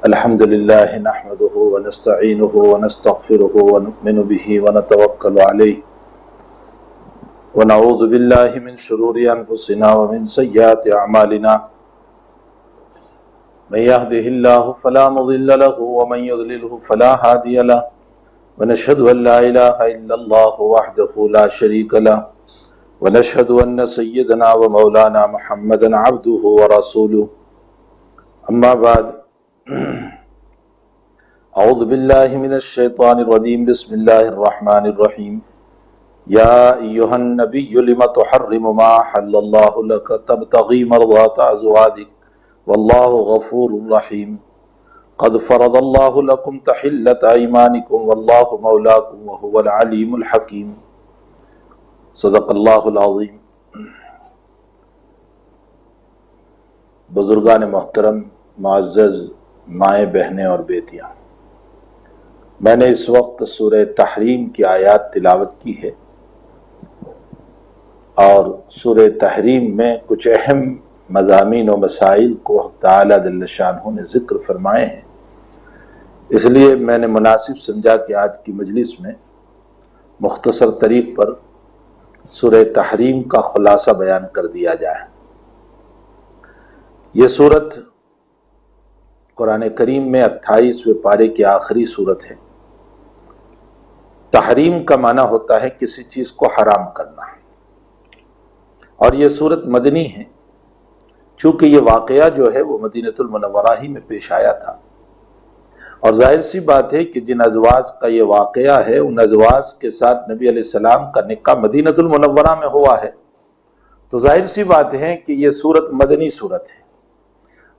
الحمد لله نحمده ونستعينه ونستغفره ونؤمن به ونتوكل عليه ونعوذ بالله من شرور أنفسنا ومن سيئات أعمالنا من يهده الله فلا مضل له ومن يضلله فلا هادي له ونشهد أن لا إله إلا الله وحده لا شريك له ونشهد أن سيدنا ومولانا محمدا عبده ورسوله أما بعد اعوذ باللہ من الشیطان الرجیم بسم اللہ الرحمن الرحیم یا ایہا النبی لم تحرم ما حل اللہ لک تبتغی مرضات ازواجک واللہ غفور رحیم قد فرض اللہ لکم تحلۃ ایمانکم واللہ مولاکم وہو العلیم الحکیم صدق اللہ العظیم۔ بزرگان محترم، معزز مائیں بہنیں اور بیٹیاں، میں نے اس وقت سورہ تحریم کی آیات تلاوت کی ہے اور سورہ تحریم میں کچھ اہم مضامین و مسائل کو حق تعالیٰ جل شانہ نے ذکر فرمائے ہیں، اس لیے میں نے مناسب سمجھا کہ آج کی مجلس میں مختصر طریق پر سورہ تحریم کا خلاصہ بیان کر دیا جائے۔ یہ سورت قرآن کریم میں 28ویں پارے کی آخری سورت ہے۔ تحریم کا معنی ہوتا ہے کسی چیز کو حرام کرنا، اور یہ سورت مدنی ہے چونکہ یہ واقعہ جو ہے وہ مدینۃ المنورہ ہی میں پیش آیا تھا، اور ظاہر سی بات ہے کہ جن ازواج کا یہ واقعہ ہے ان ازواج کے ساتھ نبی علیہ السلام کا نکاح مدینۃ المنورہ میں ہوا ہے، تو ظاہر سی بات ہے کہ یہ سورت مدنی سورت ہے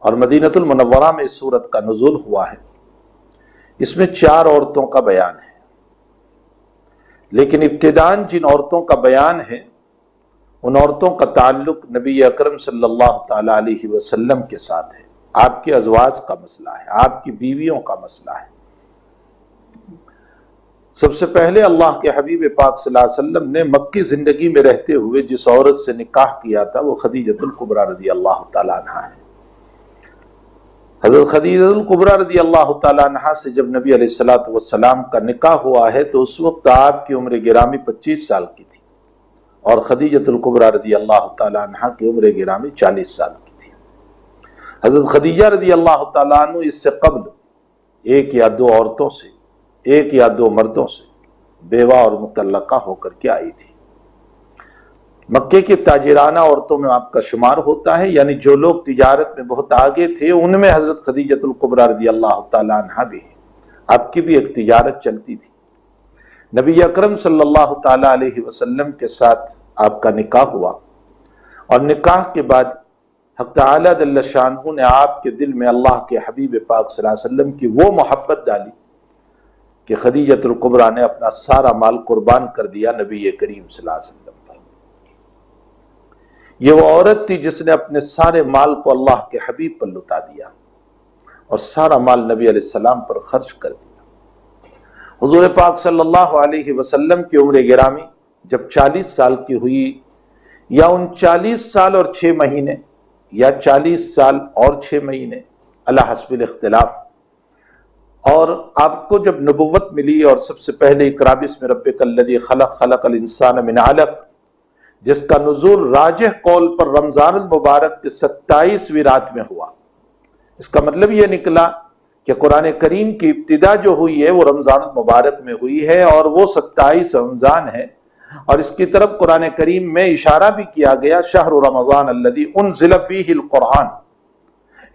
اور مدینۃ المنورہ میں اس سورت کا نزول ہوا ہے۔ اس میں 4 عورتوں کا بیان ہے، لیکن ابتداً جن عورتوں کا بیان ہے ان عورتوں کا تعلق نبی اکرم صلی اللہ تعالی علیہ وسلم کے ساتھ ہے، آپ کے ازواج کا مسئلہ ہے، آپ کی بیویوں کا مسئلہ ہے۔ سب سے پہلے اللہ کے حبیب پاک صلی اللہ علیہ وسلم نے مکی زندگی میں رہتے ہوئے جس عورت سے نکاح کیا تھا وہ خدیجۃ الکبریٰ رضی اللہ تعالی عنہا ہے۔ حضرت خدیجہ الکبریٰ رضی اللہ تعالیٰ عنہا سے جب نبی علیہ السلام کا نکاح ہوا ہے تو اس وقت آپ کی عمر گرامی 25 سال کی تھی، اور خدیجہ الکبریٰ رضی اللہ تعالیٰ عنہا کی عمر گرامی 40 سال کی تھی۔ حضرت خدیجہ رضی اللہ تعالیٰ عنہ اس سے قبل 1 یا 2 عورتوں سے، 1 یا 2 مردوں سے بیوہ اور مطلقہ ہو کر کے آئی تھی۔ مکے کے تاجرانہ عورتوں میں آپ کا شمار ہوتا ہے، یعنی جو لوگ تجارت میں بہت آگے تھے ان میں حضرت خدیجہ الکبریٰ رضی اللہ تعالیٰ عنہا بھی ہے، آپ کی بھی ایک تجارت چلتی تھی۔ نبی اکرم صلی اللہ تعالیٰ علیہ وسلم کے ساتھ آپ کا نکاح ہوا، اور نکاح کے بعد حق تعالیٰ جل شانہ نے آپ کے دل میں اللہ کے حبیب پاک صلی اللہ علیہ وسلم کی وہ محبت ڈالی کہ خدیجہ الکبریٰ نے اپنا سارا مال قربان کر دیا نبی کریم صلی اللہ علیہ وسلم پر۔ یہ وہ عورت تھی جس نے اپنے سارے مال کو اللہ کے حبیب پر لٹا دیا اور سارا مال نبی علیہ السلام پر خرچ کر دیا۔ حضور پاک صلی اللہ علیہ وسلم کی عمر گرامی جب 40 سال کی ہوئی، یا 39 سال اور 6 مہینے، یا 40 سال اور 6 مہینے علی حسب الاختلاف، اور آپ کو جب نبوت ملی اور سب سے پہلے اقرا بسم ربک الذی خلق خلق الانسان من علق، جس کا نزول راجح قول پر رمضان المبارک کے 27ویں رات میں ہوا، اس کا مطلب یہ نکلا کہ قرآن کریم کی ابتدا جو ہوئی ہے وہ رمضان المبارک میں ہوئی ہے، اور وہ 27 رمضان ہے، اور اس کی طرف قرآن کریم میں اشارہ بھی کیا گیا شہر رمضان الذی انزل فیہ القرآن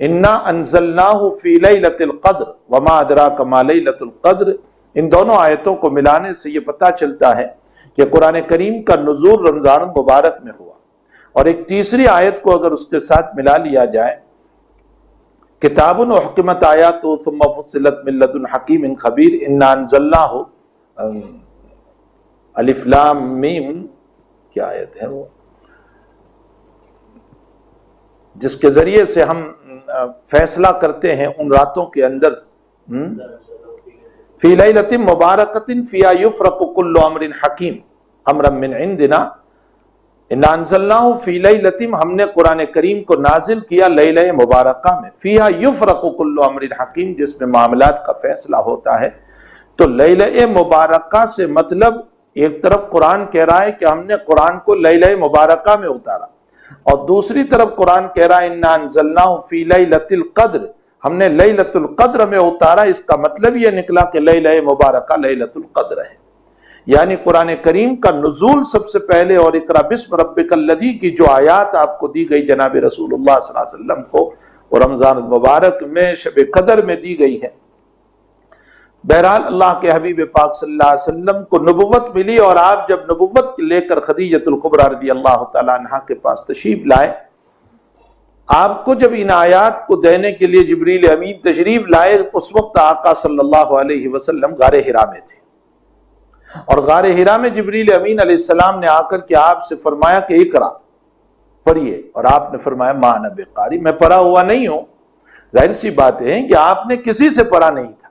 انا انزلناہ فی لیلۃ القدر وما ادراک ما لیلۃ القدر۔ ان دونوں آیتوں کو ملانے سے یہ پتہ چلتا ہے کہ قرآن کریم کا نزول رمضان المبارک میں ہوا، اور ایک تیسری آیت کو اگر اس کے ساتھ ملا لیا جائے، کتاب احکمت آیات ثم فصلت من لدن حکیم خبیر انا انزلناہ الف لام میم، کیا آیت ہے وہ جس کے ذریعے سے ہم فیصلہ کرتے ہیں ان راتوں کے اندر، فی لیلۃ مبارکۃ فیہا یفرق کل امر حکیم امرا من عندنا انا انزلناہ فی لیلۃ، ہم نے قرآن کریم کو نازل کیا لیلہ مبارکہ میں، فیہا یفرق کل امر حکیم، جس میں معاملات کا فیصلہ ہوتا ہے۔ تو لیلہ مبارکہ سے مطلب ایک طرف قرآن کہہ رہا ہے کہ ہم نے قرآن کو لیلہ مبارکہ میں اتارا، اور دوسری طرف قرآن کہہ رہا ہے انا انزلناہ فی لیلۃ القدر، ہم نے لیلۃ القدر میں اتارا۔ اس کا مطلب یہ نکلا کہ لیلہ مبارکہ لیلۃ القدر ہے، یعنی قرآن کریم کا نزول سب سے پہلے، اور اقرأ بسم ربک الذی کی جو آیات آپ کو دی گئی جناب رسول اللہ صلی اللہ علیہ وسلم کو، اور رمضان المبارک میں شب قدر میں دی گئی ہے۔ بہرحال اللہ کے حبیب پاک صلی اللہ علیہ وسلم کو نبوت ملی، اور آپ جب نبوت لے کر خدیجۃ الکبریٰ رضی اللہ تعالیٰ عنہا کے پاس تشریف لائے، آپ کو جب ان آیات کو دینے کے لیے جبریل امین تشریف لائے، اس وقت آقا صلی اللہ علیہ وسلم غار حرا میں تھے، اور غار حرا میں جبریل امین علیہ السلام نے آ کر کے آپ سے فرمایا کہ اقرا، پڑھیے، اور آپ نے فرمایا ما انا بقاری، میں پڑھا ہوا نہیں ہوں۔ ظاہر سی بات ہے کہ آپ نے کسی سے پڑھا نہیں تھا،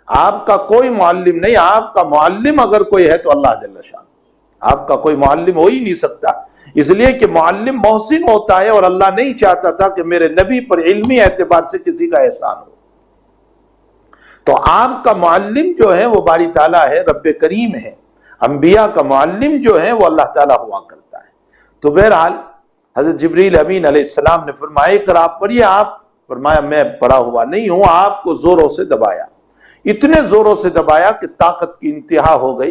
آپ کا کوئی معلم نہیں، آپ کا معلم اگر کوئی ہے تو اللہ جل شان، آپ کا کوئی معلم ہو ہی نہیں سکتا، اس لیے کہ معلم محسن ہوتا ہے، اور اللہ نہیں چاہتا تھا کہ میرے نبی پر علمی اعتبار سے کسی کا احسان ہو۔ تو آپ کا معلم جو ہے وہ باری تعالیٰ ہے، رب کریم ہے، انبیاء کا معلم جو ہے وہ اللہ تعالیٰ ہوا کرتا ہے۔ تو بہرحال حضرت جبریل امین علیہ السلام نے فرمایا کہ آپ پڑھیے، آپ فرمایا میں پڑھا ہوا نہیں ہوں، آپ کو زوروں سے دبایا، اتنے زوروں سے دبایا کہ طاقت کی انتہا ہو گئی،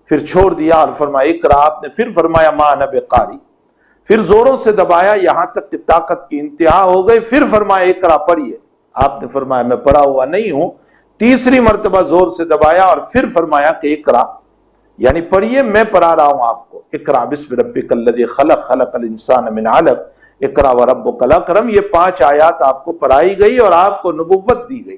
پھر چھوڑ دیا اور فرمایا اقرا، آپ نے پھر فرمایا ما انا بقاری، پھر زوروں سے دبایا یہاں تک کہ طاقت کی انتہا ہو گئی، پھر فرمایا اقرا پڑھیے، آپ نے فرمایا میں پڑھا ہوا نہیں ہوں، تیسری مرتبہ زور سے دبایا اور پھر فرمایا کہ اقرا، یعنی پڑھیے میں پڑھا رہا ہوں آپ کو، اقرا بسم ربک الذی خلق، خلق الانسان من علق، اقرا وربک الاکرم، یہ 5 آیات آپ کو پڑھائی گئی اور آپ کو نبوت دی گئی۔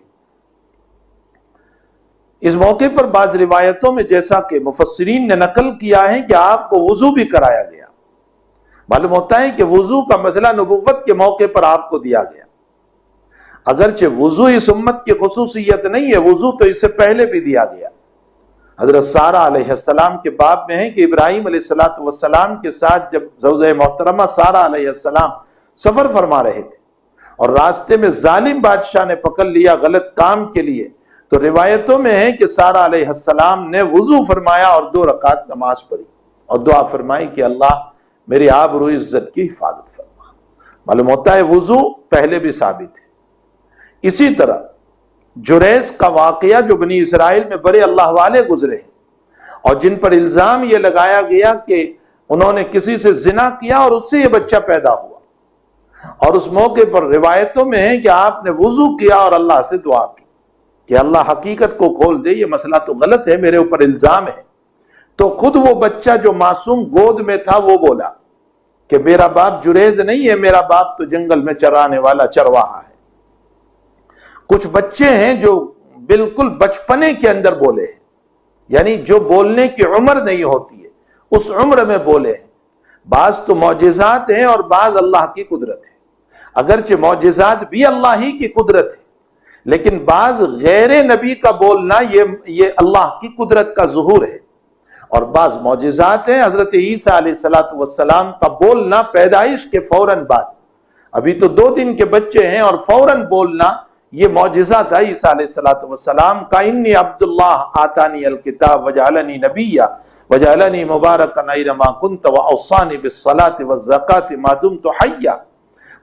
اس موقع پر بعض روایتوں میں جیسا کہ مفسرین نے نقل کیا ہے کہ آپ کو وضو بھی کرایا گیا، معلوم ہوتا ہے کہ وضو کا مسئلہ نبوت کے موقع پر آپ کو دیا گیا، اگرچہ وضو اس امت کی خصوصیت نہیں ہے، وضو تو اس سے پہلے بھی دیا گیا۔ حضرت سارہ علیہ السلام کے باب میں ہے کہ ابراہیم علیہ السلام کے ساتھ جب زوجہ محترمہ سارہ علیہ السلام سفر فرما رہے تھے اور راستے میں ظالم بادشاہ نے پکڑ لیا غلط کام کے لیے، تو روایتوں میں ہے کہ سارہ علیہ السلام نے وضو فرمایا اور 2 رکعت نماز پڑھی اور دعا فرمائی کہ اللہ میری آبرو عزت کی حفاظت فرما۔ معلوم ہوتا ہے وضو پہلے بھی ثابت ہے۔ اسی طرح جریز کا واقعہ جو بنی اسرائیل میں بڑے اللہ والے گزرے ہیں اور جن پر الزام یہ لگایا گیا کہ انہوں نے کسی سے زنا کیا اور اس سے یہ بچہ پیدا ہوا، اور اس موقع پر روایتوں میں ہے کہ آپ نے وضو کیا اور اللہ سے دعا کی کہ اللہ حقیقت کو کھول دے، یہ مسئلہ تو غلط ہے، میرے اوپر الزام ہے۔ تو خود وہ بچہ جو معصوم گود میں تھا وہ بولا کہ میرا باپ جریز نہیں ہے، میرا باپ تو جنگل میں چرانے والا چرواہا ہے۔ کچھ بچے ہیں جو بالکل بچپنے کے اندر بولے ہیں، یعنی جو بولنے کی عمر نہیں ہوتی ہے اس عمر میں بولے ہیں۔ بعض تو معجزات ہیں اور بعض اللہ کی قدرت ہے، اگرچہ معجزات بھی اللہ ہی کی قدرت ہے، لیکن بعض غیر نبی کا بولنا یہ اللہ کی قدرت کا ظہور ہے، اور بعض معجزات ہیں۔ حضرت عیسیٰ علیہ السلام کا بولنا پیدائش کے فوراً بعد، ابھی تو 2 دن کے بچے ہیں اور فوراً بولنا، یہ معجزہ تھا عیسیٰ علیہ السلام کا۔ انی عبداللہ آتانی الکتاب وجعلنی نبیا وجعلنی مبارکا اینما کنت واوصانی بالصلاة والزکاة ما دمت حیا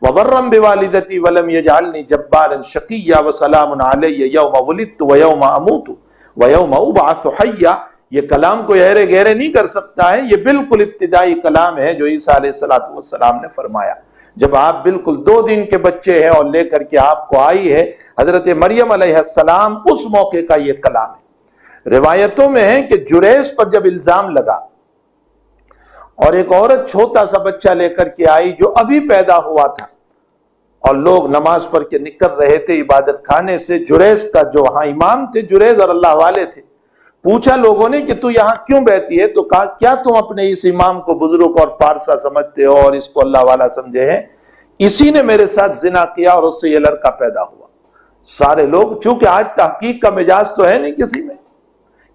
وبرا بوالدتی ولم یجعلنی جبارا شقیا وسلام علی یوم ولدت ویوم اموت ویوم ابعث حیا۔ یہ کلام کوئی ایرے گہرے نہیں کر سکتا ہے، یہ بالکل ابتدائی کلام ہے جو عیسیٰ علیہ السلام نے فرمایا جب آپ بالکل 2 دن کے بچے ہیں اور لے کر کے آپ کو آئی ہے حضرت مریم علیہ السلام، اس موقع کا یہ کلام ہے۔ روایتوں میں ہے کہ جریز پر جب الزام لگا اور ایک عورت چھوٹا سا بچہ لے کر کے آئی جو ابھی پیدا ہوا تھا، اور لوگ نماز پڑھ کے نکل رہے تھے عبادت خانے سے، جریز کا جو وہاں امام تھے، جریز اور اللہ والے تھے، پوچھا لوگوں نے کہ تو یہاں کیوں بیٹھی ہے؟ تو کہا کیا تم اپنے اس امام کو بزرگ اور پارسا سمجھتے ہو اور اس کو اللہ والا سمجھے ہیں؟ اسی نے میرے ساتھ زنا کیا اور اس سے یہ لڑکا پیدا ہوا۔ سارے لوگ، چونکہ آج تحقیق کا مجاز تو ہے نہیں کسی میں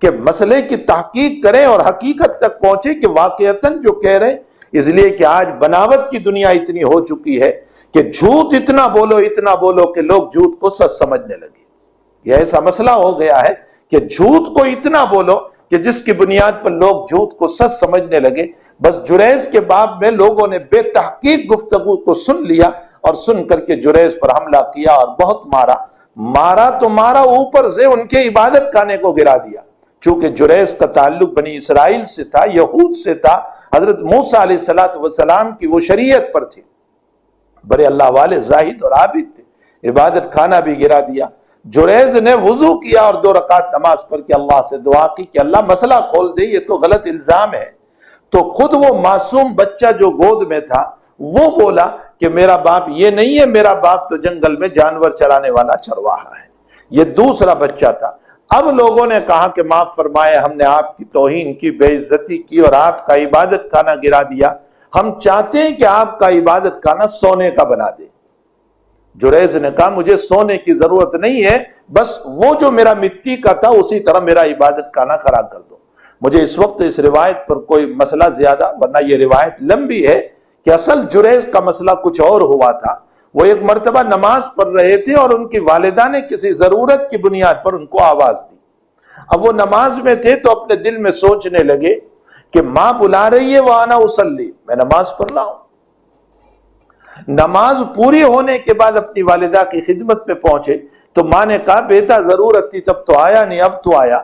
کہ مسئلے کی تحقیق کریں اور حقیقت تک پہنچے کہ واقعتاً جو کہہ رہے ہیں اس لیے کہ آج بناوٹ کی دنیا اتنی ہو چکی ہے کہ جھوٹ اتنا بولو کہ لوگ جھوٹ کو سچ سمجھنے لگے. یہ ایسا مسئلہ ہو گیا ہے کہ جھوٹ کو اتنا بولو کہ جس کی بنیاد پر لوگ جھوٹ کو سچ سمجھنے لگے. بس جریج کے باب میں لوگوں نے بے تحقیق گفتگو کو سن لیا اور سن کر کے جریج پر حملہ کیا اور بہت مارا اوپر سے ان کے عبادت خانے کو گرا دیا. چونکہ جریج کا تعلق بنی اسرائیل سے تھا، یہود سے تھا، حضرت موسیٰ علیہ السلام کی وہ شریعت پر تھی، بڑے اللہ والے زاہد اور عابد تھے، عبادت خانہ بھی گرا دیا. جریج نے وضو کیا اور 2 رکعت نماز پڑھ کے اللہ سے دعا کی کہ اللہ مسئلہ کھول دے، یہ تو غلط الزام ہے. تو خود وہ معصوم بچہ جو گود میں تھا وہ بولا کہ میرا باپ یہ نہیں ہے، میرا باپ تو جنگل میں جانور چرانے والا چرواہا ہے. یہ دوسرا بچہ تھا. اب لوگوں نے کہا کہ معاف فرمائے، ہم نے آپ کی توہین کی، بے عزتی کی اور آپ کا عبادت خانہ گرا دیا. ہم چاہتے ہیں کہ آپ کا عبادت خانہ سونے کا بنا دے. جریج نے کہا مجھے سونے کی ضرورت نہیں ہے، بس وہ جو میرا مٹی کا تھا اسی طرح میرا عبادت خانہ کھڑا کر دو. مجھے اس وقت اس روایت پر کوئی مسئلہ زیادہ، ورنہ یہ روایت لمبی ہے کہ اصل جریج کا مسئلہ کچھ اور ہوا تھا. وہ ایک مرتبہ نماز پڑھ رہے تھے اور ان کی والدہ نے کسی ضرورت کی بنیاد پر ان کو آواز دی. اب وہ نماز میں تھے تو اپنے دل میں سوچنے لگے کہ ماں بلا رہی ہے وانا اصلی، میں نماز پڑھ رہا ہوں. نماز پوری ہونے کے بعد اپنی والدہ کی خدمت میں پہنچے تو ماں نے کہا بیٹا ضرورت تھی تب تو آیا نہیں، اب تو آیا.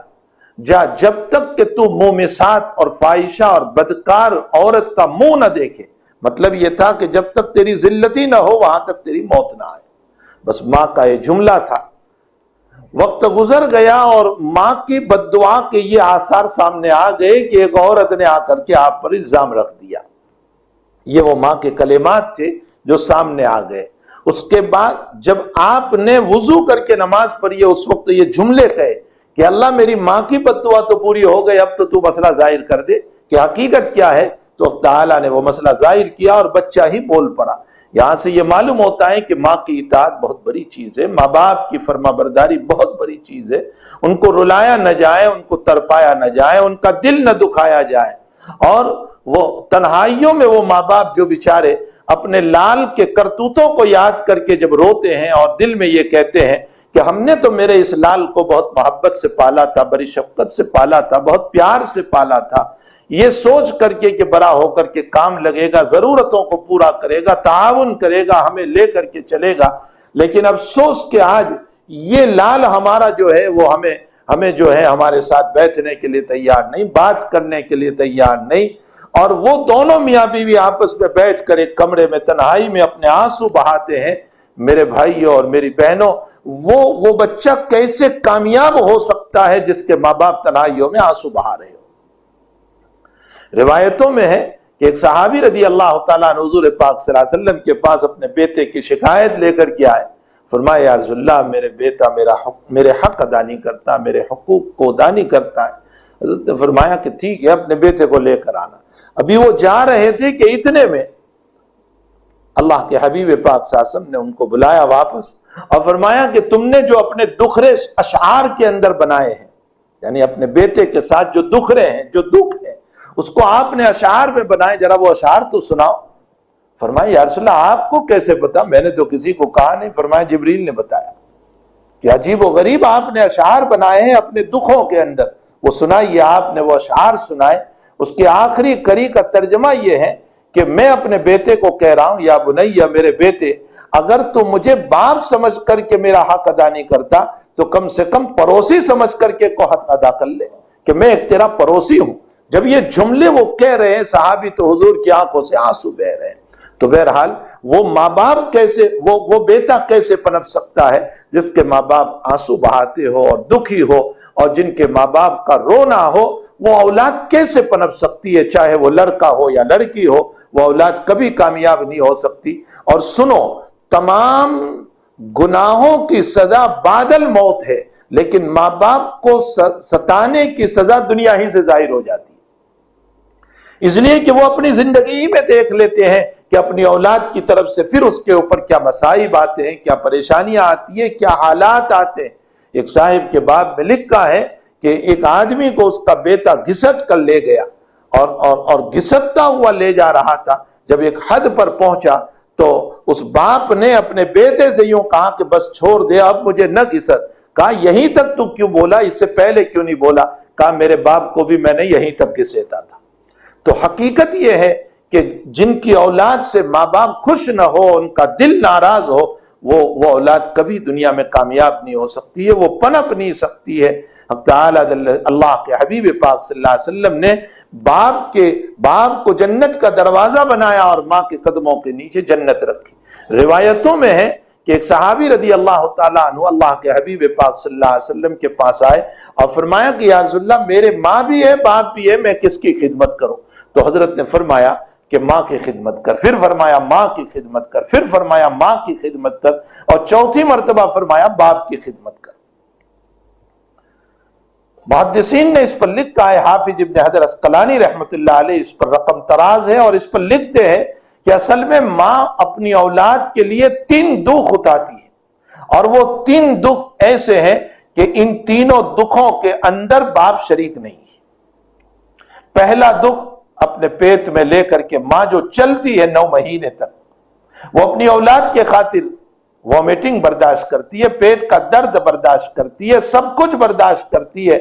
جا جب تک کہ تو مومسات اور فاحشہ اور بدکار عورت کا منہ نہ دیکھے. مطلب یہ تھا کہ جب تک تیری ذلتی نہ ہو وہاں تک تیری موت نہ آئے. بس ماں کا یہ جملہ تھا. وقت گزر گیا اور ماں کی بد دعا کے یہ آثار سامنے آ گئے کہ ایک عورت نے آ کر کے آپ پر الزام رکھ دیا. یہ وہ ماں کے کلمات تھے جو سامنے آ گئے. اس کے بعد جب آپ نے وضو کر کے نماز پڑھی اس وقت یہ جملے کہے کہ اللہ میری ماں کی بد دعا تو پوری ہو گئی، اب تو مسئلہ ظاہر کر دے کہ حقیقت کیا ہے. تو تعالیٰ نے وہ مسئلہ ظاہر کیا اور بچہ ہی بول پڑا. یہاں سے یہ معلوم ہوتا ہے کہ ماں کی اطاعت بہت بڑی چیز ہے، ماں باپ کی فرما برداری بہت بڑی چیز ہے. ان کو رلایا نہ جائے، ان کو تڑپایا نہ جائے، ان کا دل نہ دکھایا جائے. اور وہ تنہائیوں میں وہ ماں باپ جو بیچارے اپنے لال کے کرتوتوں کو یاد کر کے جب روتے ہیں اور دل میں یہ کہتے ہیں کہ ہم نے تو میرے اس لال کو بہت محبت سے پالا تھا، بڑی شفقت سے پالا تھا، بہت پیار سے پالا تھا، یہ سوچ کر کے کہ بڑا ہو کر کے کام لگے گا، ضرورتوں کو پورا کرے گا، تعاون کرے گا، ہمیں لے کر کے چلے گا. لیکن افسوس کہ آج یہ لال ہمارا جو ہے وہ ہمیں جو ہے ہمارے ساتھ بیٹھنے کے لیے تیار نہیں، بات کرنے کے لیے تیار نہیں. اور وہ دونوں میاں بیوی آپس میں بیٹھ کر ایک کمرے میں تنہائی میں اپنے آنسو بہاتے ہیں. میرے بھائیوں اور میری بہنوں، وہ بچہ کیسے کامیاب ہو سکتا ہے جس کے ماں باپ تنہائیوں میں آنسو بہا رہے ہو. روایتوں میں ہے کہ ایک صحابی رضی اللہ تعالیٰ عنہ حضور پاک صلی اللہ علیہ وسلم کے پاس اپنے بیٹے کی شکایت لے کر کے آئے. فرمایا یا رسول اللہ میرے بیٹا میرے حق ادا نہیں کرتا، میرے حقوق کو ادا نہیں کرتا ہے. حضرت نے فرمایا کہ ٹھیک ہے اپنے بیٹے کو لے کر آنا. ابھی وہ جا رہے تھے کہ اتنے میں اللہ کے حبیب پاک صلی اللہ علیہ وسلم نے ان کو بلایا واپس اور فرمایا کہ تم نے جو اپنے دکھرے اشعار کے اندر بنائے ہیں، یعنی اپنے بیٹے کے ساتھ جو دکھرے ہیں، جو دکھ ہے، اس کو آپ نے اشعار میں بنائے، ذرا وہ اشعار تو سناؤ. فرمایا یا رسول اللہ آپ کو کیسے پتا؟ میں نے تو کسی کو کہا نہیں. فرمایا جبریل نے بتایا. کہ عجیب و غریب، آپ نے اشعار بنائے ہیں اپنے دکھوں کے اندر. وہ سنائیے. آپ نے وہ اشعار سنائے. اس کی آخری کڑی کا ترجمہ یہ ہے کہ میں اپنے بیٹے کو کہہ رہا ہوں یا بنیا میرے بیٹے، اگر تو مجھے باپ سمجھ کر کے میرا حق ادا نہیں کرتا تو کم سے کم پڑوسی سمجھ کر کے کو حق ادا کر لے کہ میں ایک تیرا پڑوسی ہوں. جب یہ جملے وہ کہہ رہے ہیں صحابی تو حضور کی آنکھوں سے آنسو بہ رہے ہیں. تو بہرحال وہ ماں باپ کیسے، وہ بیٹا کیسے پنپ سکتا ہے جس کے ماں باپ آنسو بہاتے ہو اور دکھی ہو، اور جن کے ماں باپ کا رونا ہو وہ اولاد کیسے پنپ سکتی ہے؟ چاہے وہ لڑکا ہو یا لڑکی ہو، وہ اولاد کبھی کامیاب نہیں ہو سکتی. اور سنو، تمام گناہوں کی سزا بعد الموت ہے، لیکن ماں باپ کو ستانے کی سزا دنیا ہی سے ظاہر ہو جاتی ہے. اس لیے کہ وہ اپنی زندگی میں دیکھ لیتے ہیں کہ اپنی اولاد کی طرف سے پھر اس کے اوپر کیا مصائب آتے ہیں، کیا پریشانیاں آتی ہیں، کیا حالات آتے ہیں. ایک صاحب کے باب میں لکھا ہے کہ ایک آدمی کو اس کا بیٹا گھسٹ کر لے گیا اور گھسٹتا ہوا لے جا رہا تھا، جب ایک حد پر پہنچا تو اس باپ نے اپنے بیٹے سے یوں کہا کہ بس چھوڑ دے، اب مجھے نہ گھسٹ۔ کہا یہیں تک تو کیوں بولا، اس سے پہلے کیوں نہیں بولا؟ کہا میرے باپ کو بھی میں نے یہیں تک گھسیٹا تھا۔ تو حقیقت یہ ہے کہ جن کی اولاد سے ماں باپ خوش نہ ہو، ان کا دل ناراض ہو، وہ اولاد کبھی دنیا میں کامیاب نہیں ہو سکتی ہے، وہ پنپ نہیں سکتی ہے۔ حق تعالی اللہ کے حبیب پاک صلی اللہ علیہ وسلم نے باپ کو جنت کا دروازہ بنایا اور ماں کے قدموں کے نیچے جنت رکھی۔ روایتوں میں ہے کہ ایک صحابی رضی اللہ تعالیٰ عنہ اللہ کے حبیب پاک صلی اللہ علیہ وسلم کے پاس آئے اور فرمایا کہ یا رسول اللہ میرے ماں بھی ہے باپ بھی ہے، میں کس کی خدمت کروں؟ تو حضرت نے فرمایا کہ ماں کی خدمت کر، پھر فرمایا ماں کی خدمت کر، پھر فرمایا ماں کی خدمت کر، اور چوتھی مرتبہ فرمایا باپ کی خدمت کر۔ محدثین نے اس پر لکھا ہے، حافظ ابن حجر عسقلانی رحمۃ اللہ علیہ اس پر رقم تراز ہے، اور اس پر لکھتے ہیں کہ اصل میں ماں اپنی اولاد کے لیے 3 دکھ اٹھاتی ہے، اور وہ 3 دکھ ایسے ہیں کہ ان تینوں دکھوں کے اندر باپ شریک نہیں ہے۔ پہلا دکھ اپنے پیٹ میں لے کر کے ماں جو چلتی ہے 9 مہینے تک، وہ اپنی اولاد کے خاطر وومیٹنگ برداشت کرتی ہے، پیٹ کا درد برداشت کرتی ہے، سب کچھ برداشت کرتی ہے۔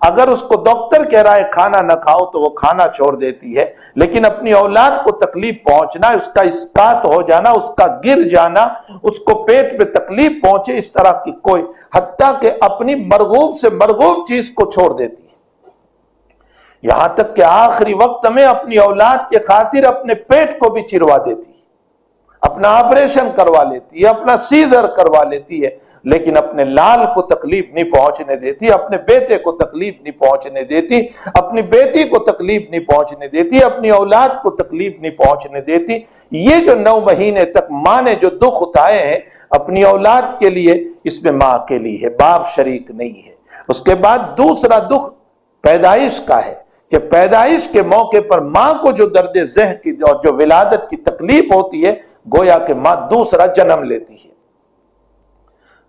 اگر اس کو ڈاکٹر کہہ رہا ہے کھانا نہ کھاؤ تو وہ کھانا چھوڑ دیتی ہے، لیکن اپنی اولاد کو تکلیف پہنچنا، اس کا اسقاط ہو جانا، اس کا گر جانا، اس کو پیٹ میں تکلیف پہنچے، اس طرح کی کوئی، حتیٰ کہ اپنی مرغوب سے مرغوب چیز کو چھوڑ دیتی ہے۔ یہاں تک کہ آخری وقت میں اپنی اولاد کے خاطر اپنے پیٹ کو بھی چروا دیتی ہے، اپنا آپریشن کروا لیتی ہے، اپنا سیزر کروا لیتی ہے، لیکن اپنے لال کو تکلیف نہیں پہنچنے دیتی، اپنے بیٹے کو تکلیف نہیں پہنچنے دیتی، اپنی بیٹی کو تکلیف نہیں پہنچنے دیتی، اپنی اولاد کو تکلیف نہیں پہنچنے دیتی۔ یہ جو 9 مہینے تک ماں نے جو دکھ اٹھائے ہیں اپنی اولاد کے لیے، اس میں ماں اکیلی ہے، باپ شریک نہیں ہے۔ اس کے بعد دوسرا دکھ پیدائش کا ہے کہ پیدائش کے موقع پر ماں کو جو درد ذہ کی اور جو ولادت کی تکلیف ہوتی ہے، گویا کہ ماں دوسرا جنم لیتی ہے،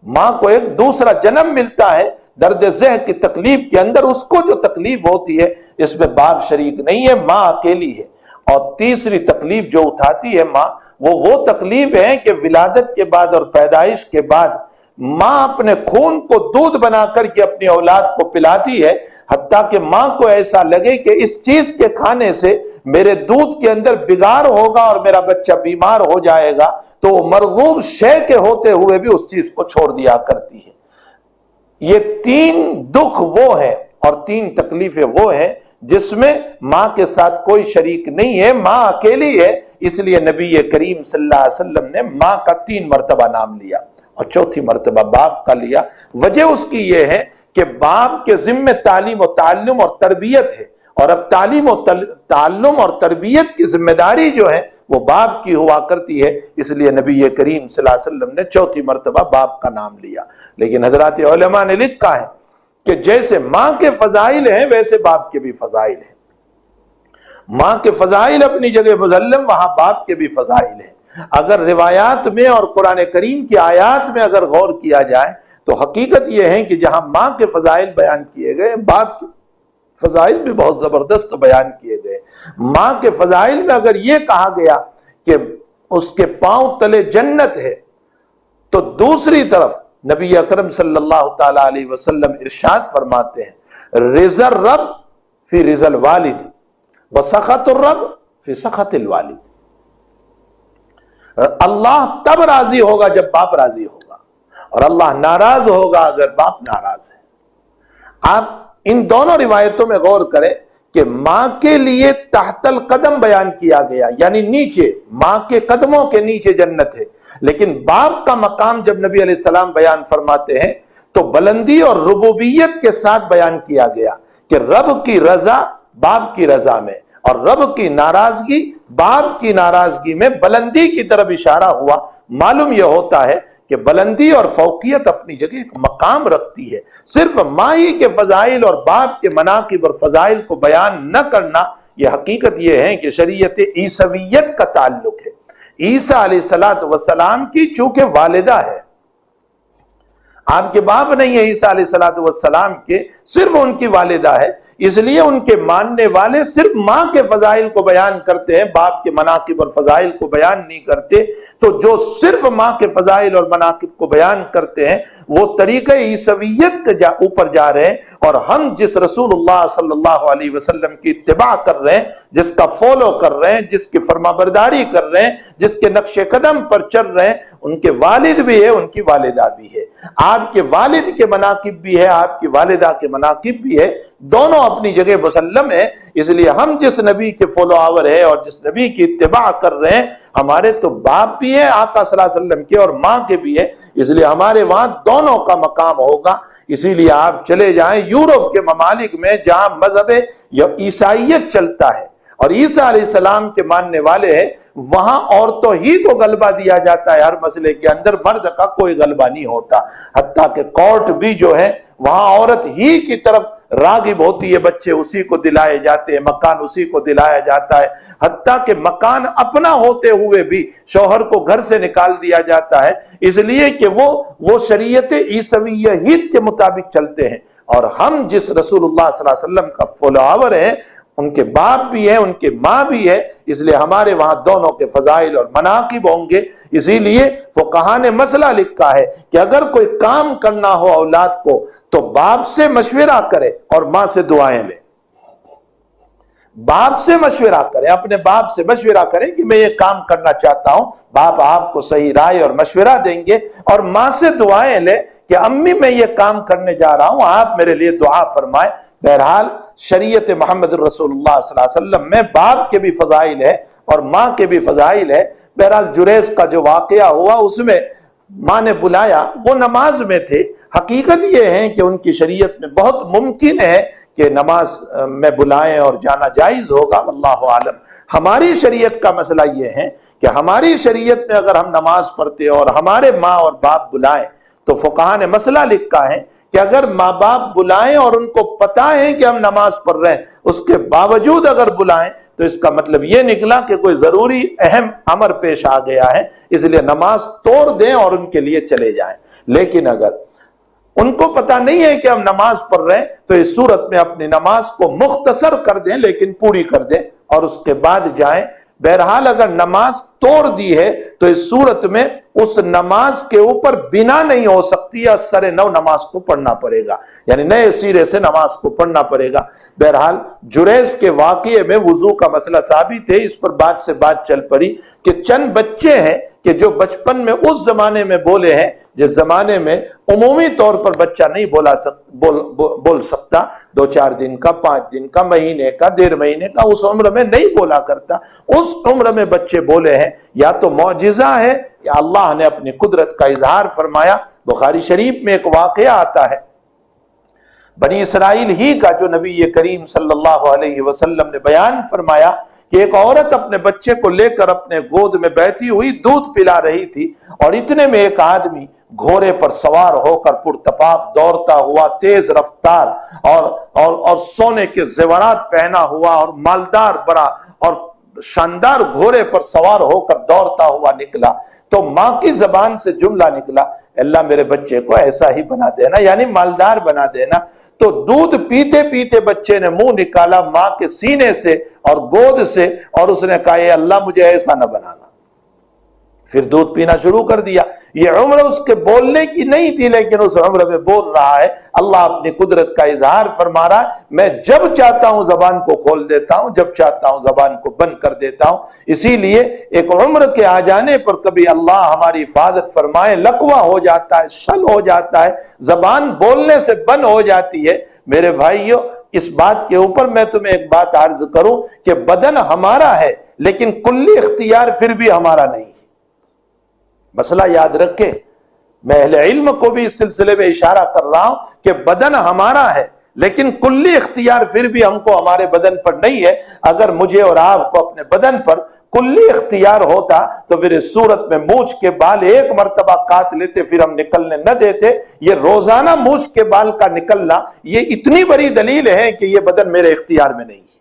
ماں کو ایک دوسرا جنم ملتا ہے درد ذہ کی تکلیف کے اندر، اس کو جو تکلیف ہوتی ہے اس میں باپ شریک نہیں ہے، ماں اکیلی ہے۔ اور تیسری تکلیف جو اٹھاتی ہے ماں، وہ تکلیف ہے کہ ولادت کے بعد اور پیدائش کے بعد ماں اپنے خون کو دودھ بنا کر کے اپنی اولاد کو پلاتی ہے، حتیٰ کہ ماں کو ایسا لگے کہ اس چیز کے کھانے سے میرے دودھ کے اندر بگاڑ ہوگا اور میرا بچہ بیمار ہو جائے گا، تو وہ مرغوب شے کے ہوتے ہوئے بھی اس چیز کو چھوڑ دیا کرتی ہے۔ یہ 3 دکھ وہ ہیں اور 3 تکلیفیں وہ ہیں جس میں ماں کے ساتھ کوئی شریک نہیں ہے، ماں اکیلی ہے۔ اس لیے نبی کریم صلی اللہ علیہ وسلم نے ماں کا 3 مرتبہ نام لیا اور چوتھی مرتبہ باپ کا لیا۔ وجہ اس کی یہ ہے کہ باپ کے ذمہ تعلیم و تعلم اور تربیت ہے، اور اب تعلیم و تعلم اور تربیت کی ذمہ داری جو ہے وہ باپ کی ہوا کرتی ہے، اس لیے نبی کریم صلی اللہ علیہ وسلم نے چوتھی مرتبہ باپ کا نام لیا۔ لیکن حضرات علماء نے لکھا ہے کہ جیسے ماں کے فضائل ہیں ویسے باپ کے بھی فضائل ہیں، ماں کے فضائل اپنی جگہ مسلم، وہاں باپ کے بھی فضائل ہیں۔ اگر روایات میں اور قرآن کریم کی آیات میں اگر غور کیا جائے تو حقیقت یہ ہے کہ جہاں ماں کے فضائل بیان کیے گئے، باپ کے فضائل بھی بہت زبردست بیان کیے گئے۔ ماں کے فضائل میں اگر یہ کہا گیا کہ اس کے پاؤں تلے جنت ہے، تو دوسری طرف نبی اکرم صلی اللہ تعالی علیہ وسلم ارشاد فرماتے ہیں، رضا الرب فی رضا الوالد وسخط الرب فی سخط الوالد۔ اللہ تب راضی ہوگا جب باپ راضی ہوگا، اور اللہ ناراض ہوگا اگر باپ ناراض ہے۔ آپ ان دونوں روایتوں میں غور کریں کہ ماں کے لیے تحت القدم بیان کیا گیا، یعنی نیچے، ماں کے قدموں کے نیچے جنت ہے، لیکن باپ کا مقام جب نبی علیہ السلام بیان فرماتے ہیں تو بلندی اور ربوبیت کے ساتھ بیان کیا گیا کہ رب کی رضا باپ کی رضا میں، اور رب کی ناراضگی باپ کی ناراضگی میں بلندی کی طرف اشارہ ہوا۔ معلوم یہ ہوتا ہے کہ بلندی اور فوقیت اپنی جگہ ایک مقام رکھتی ہے، صرف مائی کے فضائل اور باپ کے مناقب اور فضائل کو بیان نہ کرنا، یہ حقیقت یہ ہے کہ شریعت عیسویت کا تعلق ہے۔ عیسیٰ علیہ السلام کی چونکہ والدہ ہے، آپ کے باپ نہیں ہے عیسیٰ علیہ السلام کے، صرف ان کی والدہ ہے، اس لیے ان کے ماننے والے صرف ماں کے فضائل کو بیان کرتے ہیں، باپ کے مناقب اور فضائل کو بیان نہیں کرتے۔ تو جو صرف ماں کے فضائل اور مناقب کو بیان کرتے ہیں وہ طریقہ عیسویت کے اوپر جا رہے ہیں، اور ہم جس رسول اللہ صلی اللہ علیہ وسلم کی اتباع کر رہے ہیں، جس کا فالو کر رہے ہیں، جس کی فرمانبرداری کر رہے ہیں، جس کے نقش قدم پر چل رہے ہیں، ان کے والد بھی ہے، ان کی والدہ بھی ہے، آپ کے والد کے مناقب بھی ہے، آپ کی والدہ کے مناقب بھی ہے، دونوں اپنی جگہ مسلم ہے۔ اس لیے ہم جس نبی کے فالو آور ہے اور جس نبی کی اتباع کر رہے ہیں، ہمارے تو باپ بھی ہے آقا صلی اللہ علیہ وسلم کے اور ماں کے بھی ہے، اس لیے ہمارے وہاں دونوں کا مقام ہوگا۔ اسی لیے آپ چلے جائیں یورپ کے ممالک میں جہاں مذہب یا عیسائیت چلتا ہے اور عیسیٰ علیہ السلام کے ماننے والے ہیں، وہاں عورتوں ہی کو غلبہ دیا جاتا ہے ہر مسئلے کے اندر، مرد کا کوئی غلبہ نہیں ہوتا، حتیٰ کہ کورٹ بھی جو ہے وہاں عورت ہی کی طرف راغب ہوتی ہے، بچے اسی کو دلائے جاتے ہیں، مکان اسی کو دلایا جاتا ہے، حتیٰ کہ مکان اپنا ہوتے ہوئے بھی شوہر کو گھر سے نکال دیا جاتا ہے، اس لیے کہ وہ شریعت عیسویہ کے مطابق چلتے ہیں۔ اور ہم جس رسول اللہ صلی اللہ علیہ وسلم کا فالوور ہیں، ان کے باپ بھی ہے، ان کے ماں بھی ہے، اس لیے ہمارے وہاں دونوں کے فضائل اور مناقب ہوں گے۔ اسی لیے فقہاء نے مسئلہ لکھا ہے کہ اگر کوئی کام کرنا ہو اولاد کو تو باپ سے مشورہ کرے اور ماں سے دعائیں لے۔ باپ سے مشورہ کرے، اپنے باپ سے مشورہ کریں کہ میں یہ کام کرنا چاہتا ہوں، باپ آپ کو صحیح رائے اور مشورہ دیں گے، اور ماں سے دعائیں لے کہ امی میں یہ کام کرنے جا رہا ہوں، آپ میرے لیے دعا فرمائیں۔ بہرحال شریعت محمد رسول اللہ صلی اللہ علیہ وسلم میں باپ کے بھی فضائل ہے اور ماں کے بھی فضائل ہے۔ بہرحال جریج کا جو واقعہ ہوا اس میں ماں نے بلایا، وہ نماز میں تھے۔ حقیقت یہ ہے کہ ان کی شریعت میں بہت ممکن ہے کہ نماز میں بلائیں اور جانا جائز ہوگا، اللہ عالم۔ ہماری شریعت کا مسئلہ یہ ہے کہ ہماری شریعت میں اگر ہم نماز پڑھتے اور ہمارے ماں اور باپ بلائیں تو فقہاء نے مسئلہ لکھا ہے کہ اگر ماں باپ بلائیں اور ان کو پتہ ہے کہ ہم نماز پڑھ رہے ہیں، اس کے باوجود اگر بلائیں تو اس کا مطلب یہ نکلا کہ کوئی ضروری اہم امر پیش آ گیا ہے، اس لیے نماز توڑ دیں اور ان کے لیے چلے جائیں۔ لیکن اگر ان کو پتہ نہیں ہے کہ ہم نماز پڑھ رہے ہیں تو اس صورت میں اپنی نماز کو مختصر کر دیں لیکن پوری کر دیں اور اس کے بعد جائیں۔ بہرحال اگر نماز توڑ دی ہے تو اس صورت میں اس نماز کے اوپر بنا نہیں ہو سکتی، یا سر نو نماز کو پڑھنا پڑے گا، یعنی نئے سرے سے نماز کو پڑھنا پڑے گا۔ بہرحال جریج کے واقعے میں وضو کا مسئلہ ثابت ہے، اس پر بات سے بات چل پڑی کہ چند بچے ہیں کہ جو بچپن میں اس زمانے میں بولے ہیں جس زمانے میں عمومی طور پر بچہ نہیں بول سکتا، 2-4 دن کا، 5 دن کا، مہینے کا، 1.5 مہینے کا، اس عمر میں نہیں بولا کرتا، اس عمر میں بچے بولے ہیں، یا تو معجزہ ہے یا اللہ نے اپنی قدرت کا اظہار فرمایا۔ بخاری شریف میں ایک واقعہ آتا ہے بنی اسرائیل ہی کا، جو نبی کریم صلی اللہ علیہ وسلم نے بیان فرمایا کہ ایک عورت اپنے بچے کو لے کر اپنے گود میں بیٹھی ہوئی دودھ پلا رہی تھی، اور اتنے میں ایک آدمی گھوڑے پر سوار ہو کر پرتپاک دوڑتا ہوا، تیز رفتار اور سونے کے زیورات پہنا ہوا اور مالدار بڑا اور شاندار گھوڑے پر سوار ہو کر دوڑتا ہوا نکلا۔ تو ماں کی زبان سے جملہ نکلا، اللہ میرے بچے کو ایسا ہی بنا دینا، یعنی مالدار بنا دینا۔ تو دودھ پیتے پیتے بچے نے منہ نکالا ماں کے سینے سے اور گود سے، اور اس نے کہا اے اللہ مجھے ایسا نہ بنانا، پھر دودھ پینا شروع کر دیا۔ یہ عمر اس کے بولنے کی نہیں تھی، لیکن اس عمر میں بول رہا ہے۔ اللہ اپنی قدرت کا اظہار فرما رہا ہے، میں جب چاہتا ہوں زبان کو کھول دیتا ہوں، جب چاہتا ہوں زبان کو بند کر دیتا ہوں۔ اسی لیے ایک عمر کے آ جانے پر کبھی اللہ ہماری حفاظت فرمائے لقوہ ہو جاتا ہے، شل ہو جاتا ہے، زبان بولنے سے بند ہو جاتی ہے۔ میرے بھائیو، اس بات کے اوپر میں تمہیں ایک بات عرض کروں کہ بدن ہمارا ہے لیکن کلی اختیار پھر بھی ہمارا نہیں۔ مسئلہ یاد رکھیں، میں اہل علم کو بھی اس سلسلے میں اشارہ کر رہا ہوں کہ بدن ہمارا ہے لیکن کلی اختیار پھر بھی ہم کو ہمارے بدن پر نہیں ہے۔ اگر مجھے اور آپ کو اپنے بدن پر کلی اختیار ہوتا تو پھر اس صورت میں مونچھ کے بال ایک مرتبہ کاٹ لیتے، پھر ہم نکلنے نہ دیتے۔ یہ روزانہ مونچھ کے بال کا نکلنا یہ اتنی بڑی دلیل ہے کہ یہ بدن میرے اختیار میں نہیں ہے۔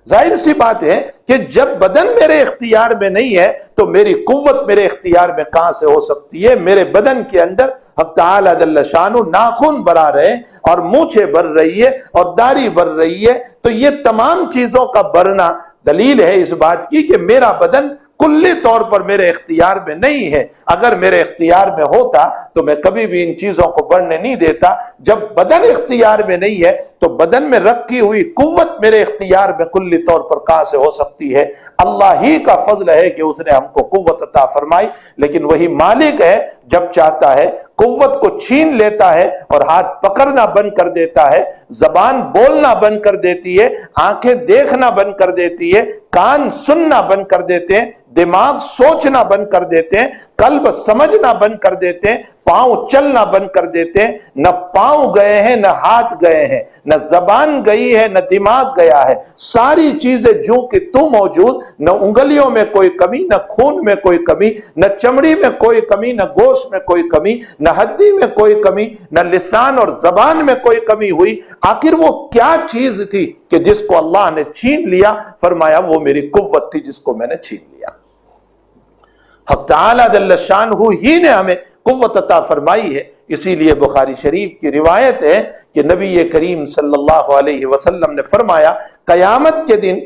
ظاہر سی بات ہے کہ جب بدن میرے اختیار میں نہیں ہے تو میری قوت میرے اختیار میں کہاں سے ہو سکتی ہے؟ میرے بدن کے اندر حق تعالی جل شانہ ناخن بڑھا رہے اور مونچھیں بڑھ رہی ہے اور داڑھی بڑھ رہی ہے، تو یہ تمام چیزوں کا بڑھنا دلیل ہے اس بات کی کہ میرا بدن کلی طور پر میرے اختیار میں نہیں ہے۔ اگر میرے اختیار میں ہوتا تو میں کبھی بھی ان چیزوں کو بڑھنے نہیں دیتا۔ جب بدن اختیار میں نہیں ہے تو بدن میں رکھی ہوئی قوت میرے اختیار میں کلی طور پر کہاں سے ہو سکتی ہے؟ اللہ ہی کا فضل ہے کہ اس نے ہم کو قوت عطا فرمائی، لیکن وہی مالک ہے، جب چاہتا ہے قوت کو چھین لیتا ہے اور ہاتھ پکڑنا بند کر دیتا ہے، زبان بولنا بند کر دیتی ہے، آنکھیں دیکھنا بند کر دیتی ہے، کان سننا بند کر دیتے ہیں، دماغ سوچنا بند کر دیتے ہیں، قلب سمجھنا بند کر دیتے ہیں، پاؤں چلنا بند کر دیتے ہیں۔ نہ پاؤں گئے ہیں نہ ہاتھ گئے ہیں، نہ زبان گئی ہے نہ دماغ گیا ہے، ساری چیزیں جو کہ تو موجود، نہ انگلیوں میں کوئی کمی، نہ خون میں کوئی کمی، نہ چمڑی میں کوئی کمی، نہ گوشت میں کوئی کمی، نہ ہڈی میں کوئی کمی، نہ لسان اور زبان میں کوئی کمی ہوئی۔ آخر وہ کیا چیز تھی کہ جس کو اللہ نے چھین لیا؟ فرمایا وہ میری قوت تھی جس کو میں نے چھین لیا۔ حق تعالی جل شانہ ہی نے ہمیں قوت عطا فرمائی ہے۔ اسی لیے بخاری شریف کی روایت ہے کہ نبی کریم صلی اللہ علیہ وسلم نے فرمایا قیامت کے دن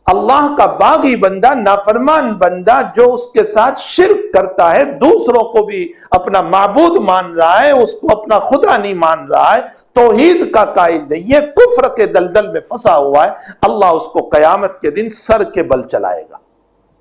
اللہ کا باغی بندہ، نافرمان بندہ جو اس کے ساتھ شرک کرتا ہے، دوسروں کو بھی اپنا معبود مان رہا ہے، اس کو اپنا خدا نہیں مان رہا ہے، توحید کا قائل نہیں ہے، کفر کے دلدل میں پھنسا ہوا ہے، اللہ اس کو قیامت کے دن سر کے بل چلائے گا،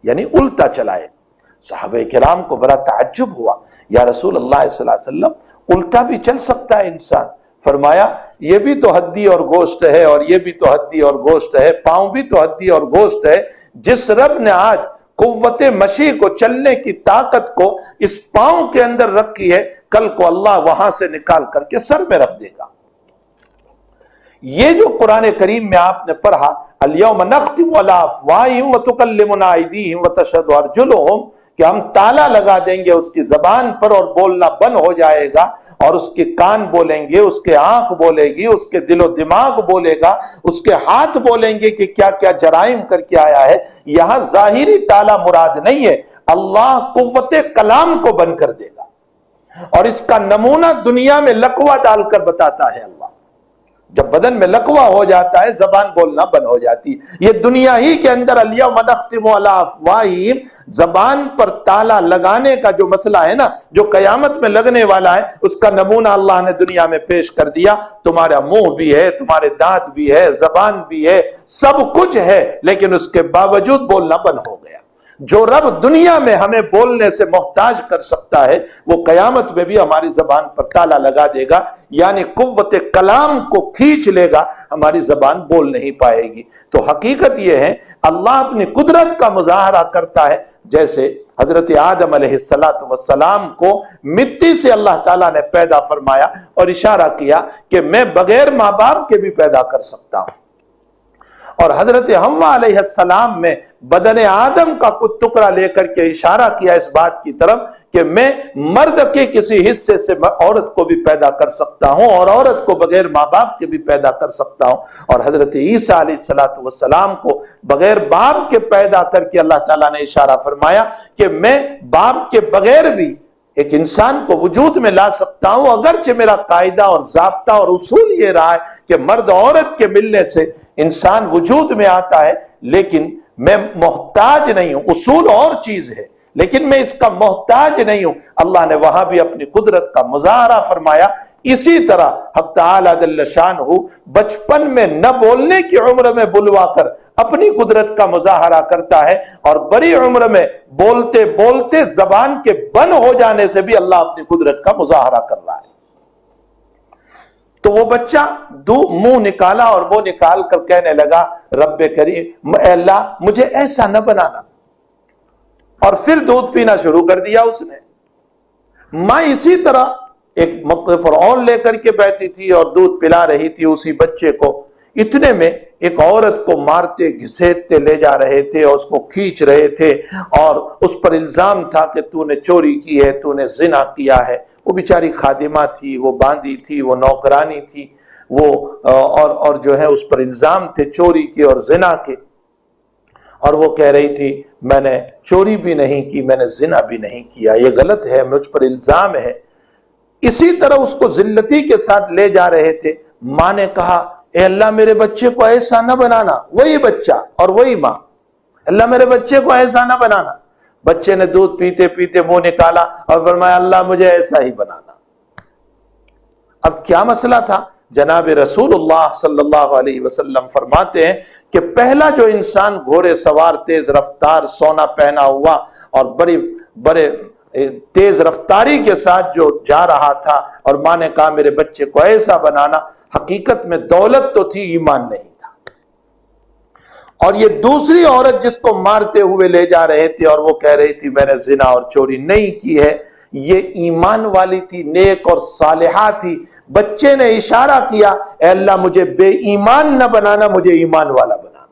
یعنی الٹا چلائے گا۔ صحابہ کرام کو بڑا تعجب ہوا، یا رسول اللہ صلی اللہ علیہ وسلم الٹا بھی چل سکتا ہے انسان؟ فرمایا یہ بھی تو ہڈی اور گوشت ہے اور یہ بھی تو ہڈی اور گوشت ہے، پاؤں بھی تو ہڈی اور گوشت ہے۔ جس رب نے آج قوت مشی کو، چلنے کی طاقت کو اس پاؤں کے اندر رکھی ہے، کل کو اللہ وہاں سے نکال کر کے سر میں رکھ دے گا۔ یہ جو قرآن کریم میں آپ نے پڑھا الیوم نختم علی افواہہم وتکلمنا ایدیہم وتشہد ارجلہم، کہ ہم تالا لگا دیں گے اس کی زبان پر اور بولنا بند ہو جائے گا، اور اس کے کان بولیں گے، اس کے آنکھ بولے گی، اس کے دل و دماغ بولے گا، اس کے ہاتھ بولیں گے کہ کیا کیا جرائم کر کے آیا ہے۔ یہاں ظاہری تالا مراد نہیں ہے، اللہ قوت کلام کو بند کر دے گا، اور اس کا نمونہ دنیا میں لقوہ ڈال کر بتاتا ہے۔ اللہ جب بدن میں لقوہ ہو جاتا ہے زبان بولنا بند ہو جاتی ہے۔ یہ دنیا ہی کے اندر الیوم نختم علی افواہہم، زبان پر تالا لگانے کا جو مسئلہ ہے نا، جو قیامت میں لگنے والا ہے، اس کا نمونہ اللہ نے دنیا میں پیش کر دیا۔ تمہارا منہ بھی ہے، تمہارے دانت بھی ہے، زبان بھی ہے، سب کچھ ہے، لیکن اس کے باوجود بولنا بند ہو گیا۔ جو رب دنیا میں ہمیں بولنے سے محتاج کر سکتا ہے، وہ قیامت میں بھی ہماری زبان پر تالا لگا دے گا، یعنی قوت کلام کو کھینچ لے گا، ہماری زبان بول نہیں پائے گی۔ تو حقیقت یہ ہے اللہ اپنی قدرت کا مظاہرہ کرتا ہے، جیسے حضرت آدم علیہ السلام کو مٹی سے اللہ تعالیٰ نے پیدا فرمایا اور اشارہ کیا کہ میں بغیر ماں باپ کے بھی پیدا کر سکتا ہوں، اور حضرت حوا علیہ السلام میں بدن آدم کا کچھ ٹکڑا لے کر کے اشارہ کیا اس بات کی طرف کہ میں مرد کے کسی حصے سے عورت کو بھی پیدا کر سکتا ہوں، اور عورت کو بغیر ماں باپ کے بھی پیدا کر سکتا ہوں، اور حضرت عیسیٰ علیہ السلام کو بغیر باپ کے پیدا کر کے اللہ تعالیٰ نے اشارہ فرمایا کہ میں باپ کے بغیر بھی ایک انسان کو وجود میں لا سکتا ہوں، اگرچہ میرا قاعدہ اور ضابطہ اور اصول یہ رہا ہے کہ مرد عورت کے ملنے سے انسان وجود میں آتا ہے، لیکن میں محتاج نہیں ہوں۔ اصول اور چیز ہے لیکن میں اس کا محتاج نہیں ہوں۔ اللہ نے وہاں بھی اپنی قدرت کا مظاہرہ فرمایا۔ اسی طرح حق تعالی جل شانہ بچپن میں نہ بولنے کی عمر میں بلوا کر اپنی قدرت کا مظاہرہ کرتا ہے، اور بڑی عمر میں بولتے بولتے زبان کے بند ہو جانے سے بھی اللہ اپنی قدرت کا مظاہرہ کر رہا ہے۔ تو وہ بچہ منہ نکالا اور وہ نکال کر کہنے لگا رب کریم اے اللہ مجھے ایسا نہ بنانا، اور پھر دودھ پینا شروع کر دیا اس نے۔ ماں اسی طرح ایک موقع پر اور لے کر کے بیٹھی تھی اور دودھ پلا رہی تھی اسی بچے کو، اتنے میں ایک عورت کو مارتے گھسیٹتے لے جا رہے تھے اور اس کو کھینچ رہے تھے، اور اس پر الزام تھا کہ تو نے چوری کی ہے، تو نے زنا کیا ہے۔ وہ بیچاری خادمہ تھی، وہ باندھی تھی، وہ نوکرانی تھی۔ وہ اور جو ہے اس پر الزام تھے چوری کے اور زنا کے، اور وہ کہہ رہی تھی میں نے چوری بھی نہیں کی، میں نے زنا بھی نہیں کیا، یہ غلط ہے، مجھ پر الزام ہے۔ اسی طرح اس کو ذلتی کے ساتھ لے جا رہے تھے۔ ماں نے کہا اے اللہ میرے بچے کو ایسا نہ بنانا، وہی بچہ اور وہی ماں، اللہ میرے بچے کو ایسا نہ بنانا۔ بچے نے دودھ پیتے پیتے منہ نکالا اور فرمایا اللہ مجھے ایسا ہی بنانا۔ اب کیا مسئلہ تھا؟ جناب رسول اللہ صلی اللہ علیہ وسلم فرماتے ہیں کہ پہلا جو انسان گھوڑے سوار تیز رفتار سونا پہنا ہوا اور بڑے تیز رفتاری کے ساتھ جو جا رہا تھا، اور ماں نے کہا میرے بچے کو ایسا بنانا، حقیقت میں دولت تو تھی، ایمان نہیں تھا۔ اور یہ دوسری عورت جس کو مارتے ہوئے لے جا رہے تھے اور وہ کہہ رہی تھی میں نے زنا اور چوری نہیں کی ہے، یہ ایمان والی تھی، نیک اور صالحہ تھی۔ بچے نے اشارہ کیا اے اللہ مجھے بے ایمان نہ بنانا، مجھے ایمان والا بنانا۔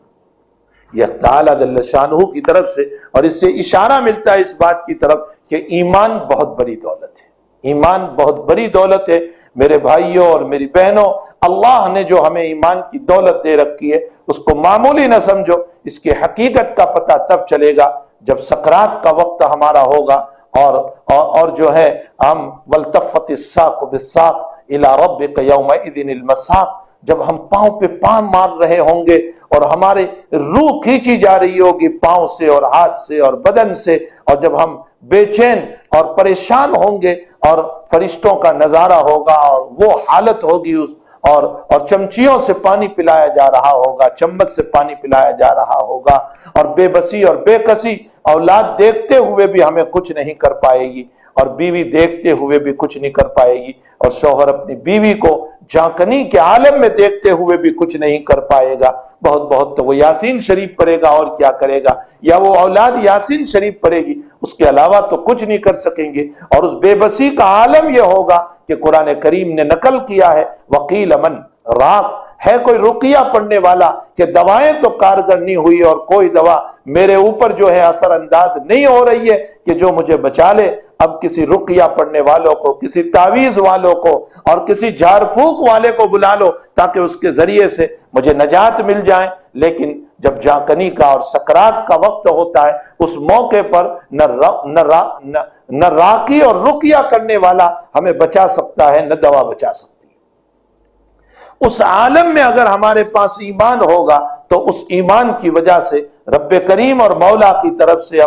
یہ تعالیٰ جل شانہ کی طرف سے، اور اس سے اشارہ ملتا ہے اس بات کی طرف کہ ایمان بہت بڑی دولت ہے، ایمان بہت بڑی دولت ہے۔ میرے بھائیوں اور میری بہنوں، اللہ نے جو ہمیں ایمان کی دولت دے رکھی ہے اس کو معمولی نہ سمجھو۔ اس کی حقیقت کا پتہ تب چلے گا جب سکرات کا وقت ہمارا ہوگا، اور جو ہے ہم والتفت الساق بالساق الی ربک یومئذ المساق، جب ہم پاؤں پہ پاؤں مار رہے ہوں گے اور ہمارے روح کھینچی جا رہی ہوگی پاؤں سے اور ہاتھ سے اور بدن سے، اور جب ہم بے چین اور پریشان ہوں گے اور فرشتوں کا نظارہ ہوگا اور وہ حالت ہوگی اور چمچیوں سے پانی پلایا جا رہا ہوگا، چمچ سے پانی پلایا جا رہا ہوگا، اور بے بسی اور بے کسی، اولاد دیکھتے ہوئے بھی ہمیں کچھ نہیں کر پائے گی، اور بیوی دیکھتے ہوئے بھی کچھ نہیں کر پائے گی، اور شوہر اپنی بیوی کو جھانکنی کے عالم میں دیکھتے ہوئے بھی کچھ نہیں کر پائے گا۔ بہت تو وہ یاسین شریف پڑھے گا اور کیا کرے گا، یا وہ اولاد یاسین شریف پڑھے گی، اس کے علاوہ تو کچھ نہیں کر سکیں گے۔ اور اس بے بسی کا عالم یہ ہوگا کہ قرآن کریم نے نقل کیا ہے وقیل من راق، ہے کوئی رقیہ پڑھنے والا کہ دوائیں تو کارگر نہیں ہوئی اور کوئی دوا میرے اوپر جو ہے اثر انداز نہیں ہو رہی ہے کہ جو مجھے بچا لے۔ اب کسی رقیہ پڑھنے والوں کو، کسی تعویذ والوں کو اور کسی جھاڑ پھونک والے کو بلا لو تاکہ اس کے ذریعے سے مجھے نجات مل جائے۔ لیکن جب جانکنی کا اور سکرات کا وقت ہوتا ہے اس موقع پر نہ راقی اور رقیہ کرنے والا ہمیں بچا سکتا ہے، نہ دوا بچا سکتی ہے۔ اس عالم میں اگر ہمارے پاس ایمان ہوگا تو اس ایمان کی وجہ سے رب کریم اور مولا کی طرف سے،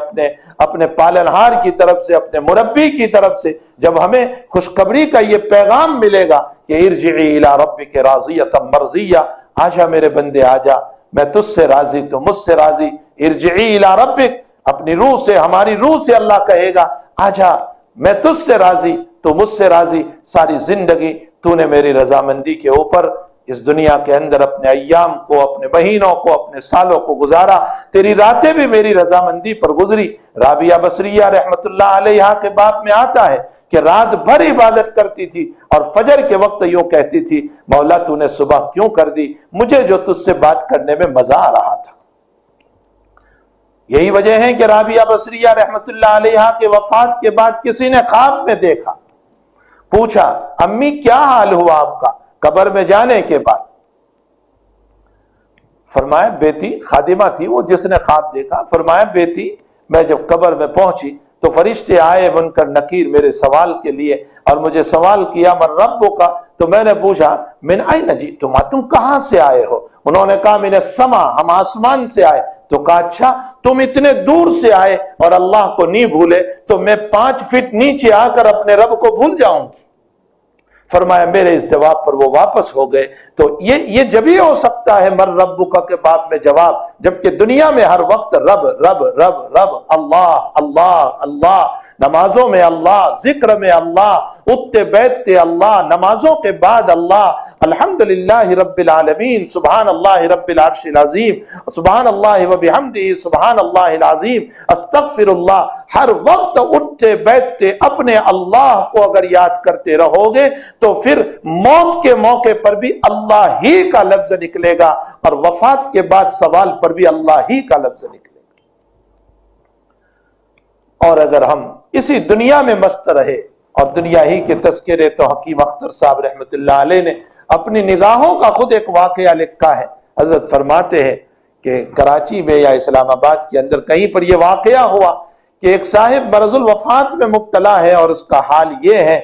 اپنے پالنہار کی طرف سے، اپنے مربی کی طرف سے جب ہمیں خوشخبری کا یہ پیغام ملے گا کہ ارجعی الی ربک راضیۃ مرضیہ، آجا میرے بندے آجا، میں تجھ سے راضی تو مجھ سے راضی، ارجعی الی ربک، اپنی روح سے، ہماری روح سے اللہ کہے گا آجا میں تجھ سے راضی تو مجھ سے راضی، ساری زندگی تو نے میری رضامندی کے اوپر اس دنیا کے اندر اپنے ایام کو، اپنے مہینوں کو، اپنے سالوں کو گزارا، تیری راتیں بھی میری رضامندی پر گزری۔ رابعہ بصریہ رحمت اللہ علیہا کے باب میں آتا ہے کہ رات بھر عبادت کرتی تھی اور فجر کے وقت یوں کہتی تھی مولا تو نے صبح کیوں کر دی، مجھے جو تجھ سے بات کرنے میں مزہ آ رہا تھا۔ یہی وجہ ہے کہ رابعہ بصریہ رحمت اللہ علیہا کے وفات کے بعد کسی نے خواب میں دیکھا، پوچھا امی کیا حال ہوا آپ کا قبر میں جانے کے بعد؟ فرمایا بیٹی، خادمہ تھی وہ جس نے خواب دیکھا، فرمایا بیٹی میں جب قبر میں پہنچی تو فرشتے آئے منکر نکیر میرے سوال کے لیے، اور مجھے سوال کیا من ربک کا، تو میں نے پوچھا من این جئتما، تم کہاں سے آئے ہو؟ انہوں نے کہا من السما، ہم آسمان سے آئے۔ تو کہا اچھا تم اتنے دور سے آئے اور اللہ کو نہیں بھولے تو میں 5 فٹ نیچے آ کر اپنے رب کو بھول جاؤں گی؟ فرمایا میرے اس جواب پر وہ واپس ہو گئے۔ تو یہ جب ہی ہو سکتا ہے مر ربک کے باب میں جواب، جبکہ دنیا میں ہر وقت رب رب رب رب، اللہ اللہ اللہ، نمازوں میں اللہ، ذکر میں اللہ، اٹھتے بیٹھتے اللہ، نمازوں کے بعد اللہ، الحمدللہ رب العالمین، سبحان اللہ رب العرش العظیم، سبحان اللہ وبحمدہ سبحان اللہ العظیم، استغفر اللہ، ہر وقت اٹھتے بیٹھتے اپنے اللہ کو اگر یاد کرتے رہو گے تو پھر موت کے موقع پر بھی اللہ ہی کا لفظ نکلے گا، اور وفات کے بعد سوال پر بھی اللہ ہی کا لفظ نکلے گا۔ اور اگر ہم اسی دنیا میں مست رہے، اور دنیا ہی کے تذکرے تو حکیم اختر صاحب رحمت اللہ علیہ نے اپنی نگاہوں کا خود ایک واقعہ لکھا ہے۔ حضرت فرماتے ہیں کہ کراچی میں یا اسلام آباد کے اندر کہیں پر یہ واقعہ ہوا کہ ایک صاحب مرض الوفات میں مبتلا ہے، اور اس کا حال یہ ہے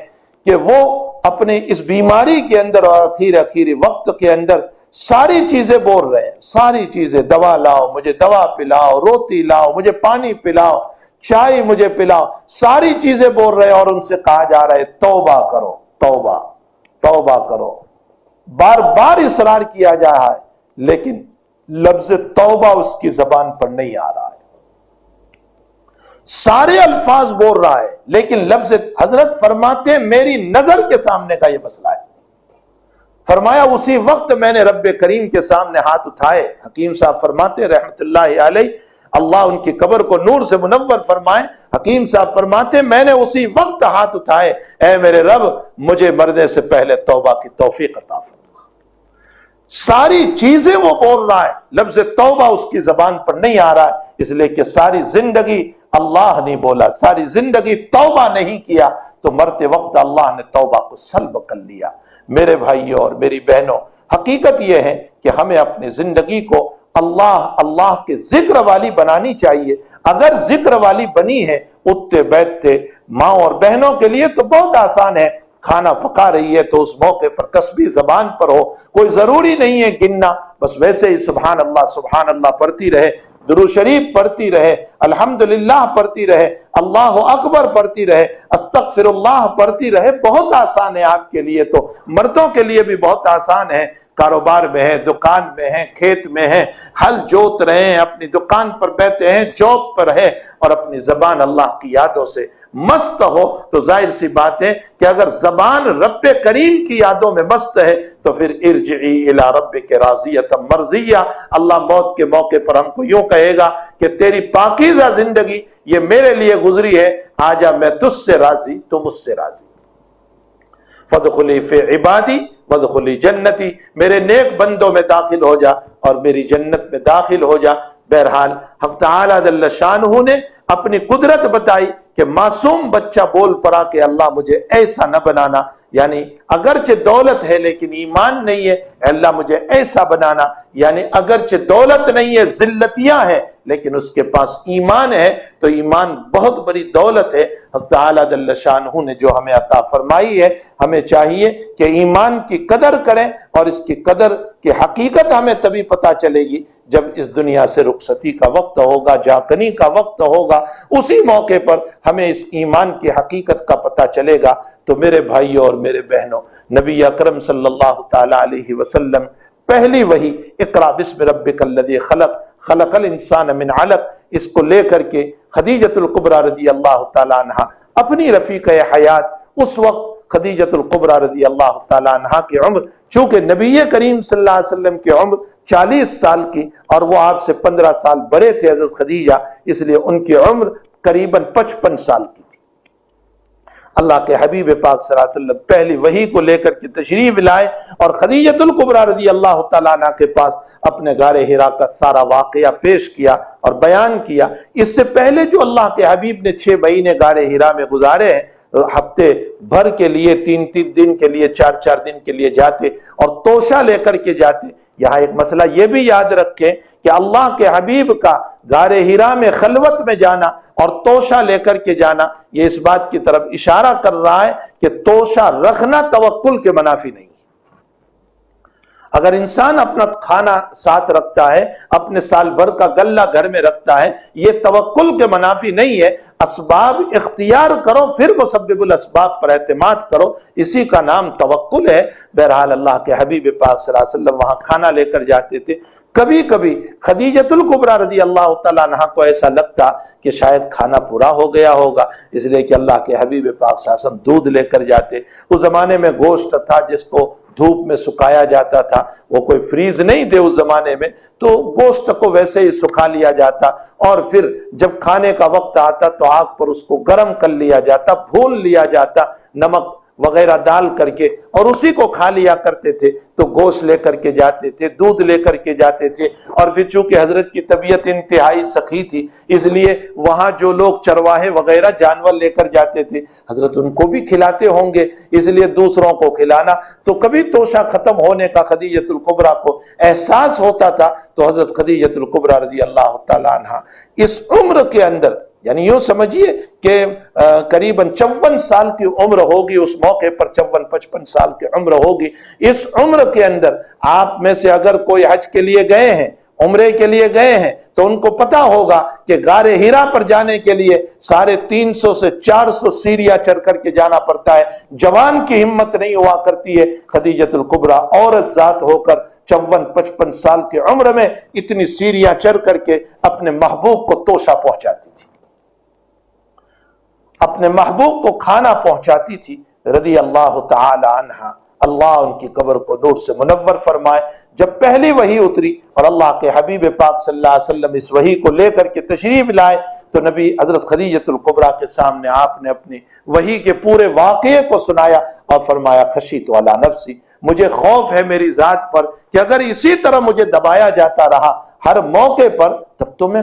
کہ وہ اپنے اس بیماری کے اندر اور آخری وقت کے اندر ساری چیزیں بول رہے ہیں، ساری چیزیں، دوا لاؤ، مجھے دوا پلاؤ، روٹی لاؤ، مجھے پانی پلاؤ، چائے مجھے پلاؤ، ساری چیزیں بول رہے ہیں، اور ان سے کہا جا رہا ہے توبہ کرو، توبہ توبہ کرو، بار بار اصرار کیا جا رہا ہے، لیکن لفظ توبہ اس کی زبان پر نہیں آ رہا ہے۔ سارے الفاظ بول رہا ہے لیکن لفظ، حضرت فرماتے ہیں میری نظر کے سامنے کا یہ مسئلہ ہے۔ فرمایا اسی وقت میں نے رب کریم کے سامنے ہاتھ اٹھائے۔ حکیم صاحب فرماتے رحمت اللہ علیہ، اللہ ان کی قبر کو نور سے منور فرمائے، حکیم صاحب فرماتے میں نے اسی وقت ہاتھ اٹھائے، اے میرے رب مجھے مرنے سے پہلے توبہ کی توفیق عطا فرما۔ ساری چیزیں وہ بول رہا ہے، لفظ توبہ اس کی زبان پر نہیں آ رہا ہے، اس لیے کہ ساری زندگی اللہ نہیں بولا، ساری زندگی توبہ نہیں کیا، تو مرتے وقت اللہ نے توبہ کو سلب کر لیا۔ میرے بھائیوں اور میری بہنوں، حقیقت یہ ہے کہ ہمیں اپنی زندگی کو اللہ کے ذکر والی بنانی چاہیے۔ اگر ذکر والی بنی ہے، اٹھتے بیٹھتے ماں اور بہنوں کے لیے تو بہت آسان ہے، کھانا پکا رہی ہے تو اس موقع پر قصبی زبان پر ہو، کوئی ضروری نہیں ہے گننا، بس ویسے ہی سبحان اللہ پڑھتی رہے، درود شریف پڑھتی رہے، الحمدللہ پڑھتی رہے، اللہ اکبر پڑھتی رہے، استغفر اللہ پڑھتی رہے۔ بہت آسان ہے آپ کے لیے، تو مردوں کے لیے بھی بہت آسان ہے۔ کاروبار میں ہے، دکان میں ہے، کھیت میں ہے، ہل جوت رہے ہیں، اپنی دکان پر بیٹھے ہیں، جاب پر ہے، اور اپنی زبان اللہ کی یادوں سے مست ہو، تو ظاہر سی بات ہے کہ اگر زبان رب کریم کی یادوں میں مست ہے تو پھر ارجعی الی ربک راضیۃ مرضیہ، اللہ موت کے موقع پر ہم کو یوں کہے گا کہ تیری پاکیزہ زندگی یہ میرے لیے گزری ہے، آجا میں تجھ سے راضی، تو مجھ سے راضی۔ فادخلی فی عبادی وادخلی جنتی، میرے نیک بندوں میں داخل ہو جا اور میری جنت میں داخل ہو جا۔ بہرحال حق تعالیٰ جل شانہ نے اپنی قدرت بتائی کہ معصوم بچہ بول پڑا کہ اللہ مجھے ایسا نہ بنانا، یعنی اگرچہ دولت ہے لیکن ایمان نہیں ہے، اللہ مجھے ایسا بنانا، یعنی اگرچہ دولت نہیں ہے، ذلتیاں ہیں، لیکن اس کے پاس ایمان ہے، تو ایمان بہت بڑی دولت ہے۔ حق تعالیٰ جل شانہ نے جو ہمیں عطا فرمائی ہے، ہمیں چاہیے کہ ایمان کی قدر کریں، اور اس کی قدر کی حقیقت ہمیں تبھی پتہ چلے گی جب اس دنیا سے رخصتی کا وقت ہوگا، جاکنی کا وقت ہوگا، اسی موقع پر ہمیں اس ایمان کی حقیقت کا پتہ چلے گا۔ تو میرے بھائیوں اور میرے بہنوں، نبی اکرم صلی اللہ تعالی علیہ وسلم پہلی وحی اقرا بسم ربک الذی خلق خلق الانسان من علق، اس کو لے کر کے خدیجۃ الکبریٰ رضی اللہ تعالی عنہا اپنی رفیق حیات، اس وقت خدیجۃ الکبریٰ رضی اللہ تعالی عنہا کی عمر، چونکہ نبی کریم صلی اللہ علیہ وسلم کی عمر 40 سال کی، اور وہ آپ سے 15 سال بڑے تھے حضرت خدیجہ، اس لیے ان کی عمر قریباً 55 سال کی تھی۔ اللہ کے حبیب پاک صلی اللہ علیہ وسلم پہلی وحی کو لے کر کے تشریف لائے، اور خدیجۃ الکبریٰ رضی اللہ تعالیٰ عنہ کے پاس اپنے غار حرا کا سارا واقعہ پیش کیا اور بیان کیا۔ اس سے پہلے جو اللہ کے حبیب نے 6 مہینے غار حرا میں گزارے ہیں، ہفتے بھر کے لیے، 3 دن کے لیے، 4 دن کے لیے جاتے اور توشہ لے کر کے جاتے۔ یہاں ایک مسئلہ یہ بھی یاد رکھیں کہ اللہ کے حبیب کا غار حرا میں خلوت میں جانا اور توشہ لے کر کے جانا، یہ اس بات کی طرف اشارہ کر رہا ہے کہ توشہ رکھنا توکل کے منافی نہیں۔ اگر انسان اپنا کھانا ساتھ رکھتا ہے، اپنے سال بھر کا غلہ گھر میں رکھتا ہے، یہ توکل کے منافی نہیں ہے۔ اسباب اختیار کرو، پھر مسبب الاسباب پر اعتماد کرو، اسی کا نام توکل ہے۔ بہرحال اللہ کے حبیب پاک صلی اللہ علیہ وسلم وہاں کھانا لے کر جاتے تھے۔ کبھی کبھی خدیجۃ الکبریٰ رضی اللہ تعالیٰ عنہا کو ایسا لگتا کہ شاید کھانا پورا ہو گیا ہوگا، اس لیے کہ اللہ کے حبیب پاک صلی اللہ علیہ وسلم دودھ لے کر جاتے۔ اس زمانے میں گوشت تھا جس کو دھوپ میں سکھایا جاتا تھا، وہ کوئی فریز نہیں تھے اس زمانے میں، تو گوشت کو ویسے ہی سکھا لیا جاتا، اور پھر جب کھانے کا وقت آتا تو آگ پر اس کو گرم کر لیا جاتا، بھون لیا جاتا، نمک وغیرہ ڈال کر کے اور اسی کو کھا لیا کرتے تھے. تو گوشت لے کر کے جاتے تھے, دودھ لے کر کے جاتے تھے. اور پھر چونکہ حضرت کی طبیعت انتہائی سخی تھی اس لیے وہاں جو لوگ چرواہے وغیرہ جانور لے کر جاتے تھے حضرت ان کو بھی کھلاتے ہوں گے, اس لیے دوسروں کو کھلانا. تو کبھی توشہ ختم ہونے کا خدیجۃ الکبریٰ کو احساس ہوتا تھا تو حضرت خدیجۃ الکبریٰ رضی اللہ تعالی عنہا اس عمر کے اندر, یعنی یوں سمجھیے کہ قریباً 54 سال کی عمر ہوگی اس موقع پر, 54-55 سال کی عمر ہوگی. اس عمر کے اندر آپ میں سے اگر کوئی حج کے لیے گئے ہیں, عمرے کے لیے گئے ہیں, تو ان کو پتا ہوگا کہ غار ہیرا پر جانے کے لیے 350 سے 400 سیڑھیاں چڑھ کر کے جانا پڑتا ہے. جوان کی ہمت نہیں ہوا کرتی ہے. خدیجۃ الکبریٰ عورت ذات ہو کر 54-55 سال کی عمر میں اتنی سیڑھیاں چڑھ کر کے اپنے محبوب کو توشہ پہنچاتی تھی, اپنے محبوب کو کھانا پہنچاتی تھی رضی اللہ تعالی عنہا. اللہ ان کی قبر کو نور سے منور فرمائے. جب پہلی وحی اتری اور اللہ کے حبیب پاک صلی اللہ علیہ وسلم اس وحی کو لے کر کے تشریف لائے تو نبی حضرت خدیجۃ الکبریٰ کے سامنے آپ نے اپنی وحی کے پورے واقعے کو سنایا اور فرمایا خشیت علی نفسی, مجھے خوف ہے میری ذات پر کہ اگر اسی طرح مجھے دبایا جاتا رہا ہر موقع پر تب تو میں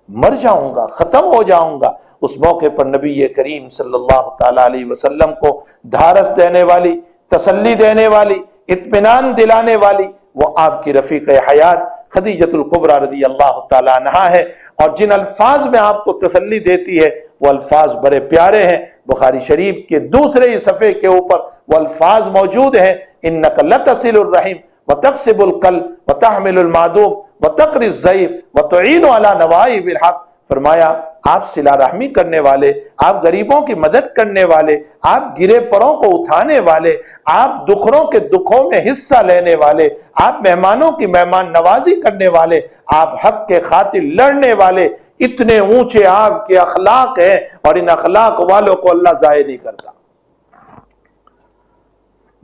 مر جاؤں گا, ختم ہو جاؤں گا. اس موقع پر نبی کریم صلی اللہ تعالی علیہ وسلم کو دھارس دینے والی, تسلی دینے والی, اطمینان دلانے والی وہ آپ کی رفیق حیات خدیجۃ الکبریٰ رضی اللہ تعالی عنہا ہے. اور جن الفاظ میں آپ کو تسلی دیتی ہے وہ الفاظ بڑے پیارے ہیں. بخاری شریف کے دوسرے ہی صفحے کے اوپر وہ الفاظ موجود ہیں, انک لتصل الرحم وتکسب القلب وتحمل المعدوم وتقری الضعیف وتعین علی نوائب الحق. فرمایا آپ صلہ رحمی کرنے والے, آپ غریبوں کی مدد کرنے والے, آپ گرے پروں کو اٹھانے والے, آپ دکھروں کے دکھوں میں حصہ لینے والے, آپ مہمانوں کی مہمان نوازی کرنے والے, آپ حق کے خاطر لڑنے والے. اتنے اونچے آپ کے اخلاق ہیں اور ان اخلاق والوں کو اللہ ضائع نہیں کرتا.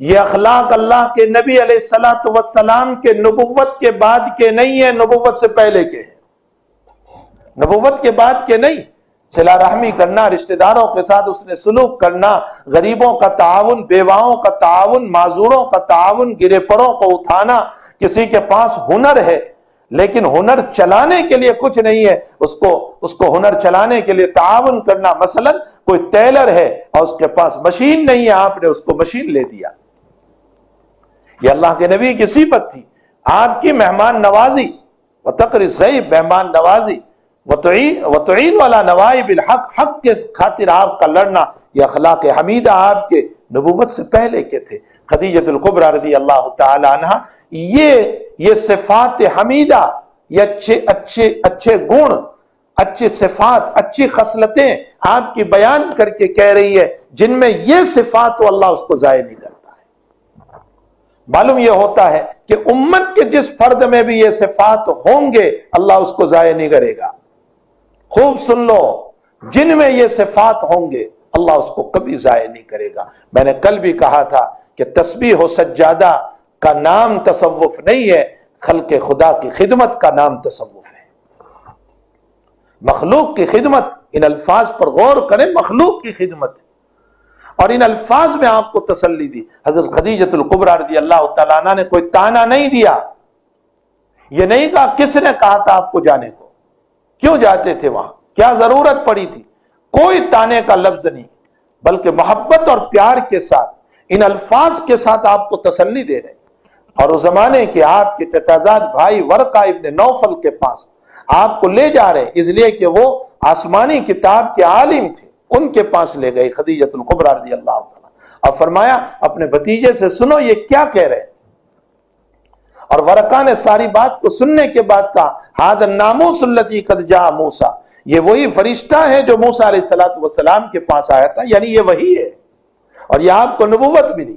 یہ اخلاق اللہ کے نبی علیہ الصلوۃ والسلام کے نبوت کے بعد کے نہیں ہیں, نبوت سے پہلے کے ہیں, نبوت کے بعد کے نہیں. صلہ رحمی کرنا, رشتہ داروں کے ساتھ اس نے سلوک کرنا, غریبوں کا تعاون, بیواؤں کا تعاون, معذوروں کا تعاون, گرے پروں کو اٹھانا. کسی کے پاس ہنر ہے لیکن ہنر چلانے کے لیے کچھ نہیں ہے, اس کو ہنر چلانے کے لیے تعاون کرنا. مثلا کوئی ٹیلر ہے اور اس کے پاس مشین نہیں ہے, آپ نے اس کو مشین لے دیا. یہ اللہ کے نبی کی صفت تھی. آپ کی مہمان نوازی, وتقری الضیف, مہمان نوازی, وتعین علی نوائب الحق, حق کے خاطر آپ کا لڑنا. یہ اخلاق حمیدہ آپ کے نبوت سے پہلے کے تھے. خدیجۃ الکبریٰ رضی اللہ تعالی عنہا یہ صفات حمیدہ, یہ اچھے گن, اچھی صفات, اچھی خصلتیں آپ کی بیان کر کے کہہ رہی ہے جن میں یہ صفات تو اللہ اس کو ضائع نہیں کرتا ہے. معلوم یہ ہوتا ہے کہ امت کے جس فرد میں بھی یہ صفات ہوں گے اللہ اس کو ضائع نہیں کرے گا. خوب سن لو, جن میں یہ صفات ہوں گے اللہ اس کو کبھی ضائع نہیں کرے گا. میں نے کل بھی کہا تھا کہ تسبیح و سجادہ کا نام تصوف نہیں ہے, خلق خدا کی خدمت کا نام تصوف ہے. مخلوق کی خدمت, ان الفاظ پر غور کریں, مخلوق کی خدمت. اور ان الفاظ میں آپ کو تسلی دی. حضرت خدیجۃ الکبریٰ رضی اللہ تعالیٰ عنہ نے کوئی تانا نہیں دیا, یہ نہیں کہا کس نے کہا تھا آپ کو جانے کو, کیوں جاتے تھے وہاں, کیا ضرورت پڑی تھی, کوئی تانے کا لفظ نہیں, بلکہ محبت اور پیار کے ساتھ ان الفاظ کے ساتھ آپ کو تسلی دے رہے. اور اس زمانے کے آپ کے چچازاد بھائی ورقہ ابن نوفل کے پاس آپ کو لے جا رہے, اس لیے کہ وہ آسمانی کتاب کے عالم تھے, ان کے پاس لے گئے خدیجۃ الکبریٰ رضی اللہ تعالیٰ, اور فرمایا اپنے بھتیجے سے سنو یہ کیا کہہ رہے. اور ورقہ نے ساری بات کو سننے کے بعد کہا ھذا الناموس الذی قد جاء موسیٰ, یہ وہی فرشتہ ہے جو موسیٰ علیہ السلام کے پاس آیا تھا, یعنی یہ وہی ہے اور یہ آپ کو نبوت ملی.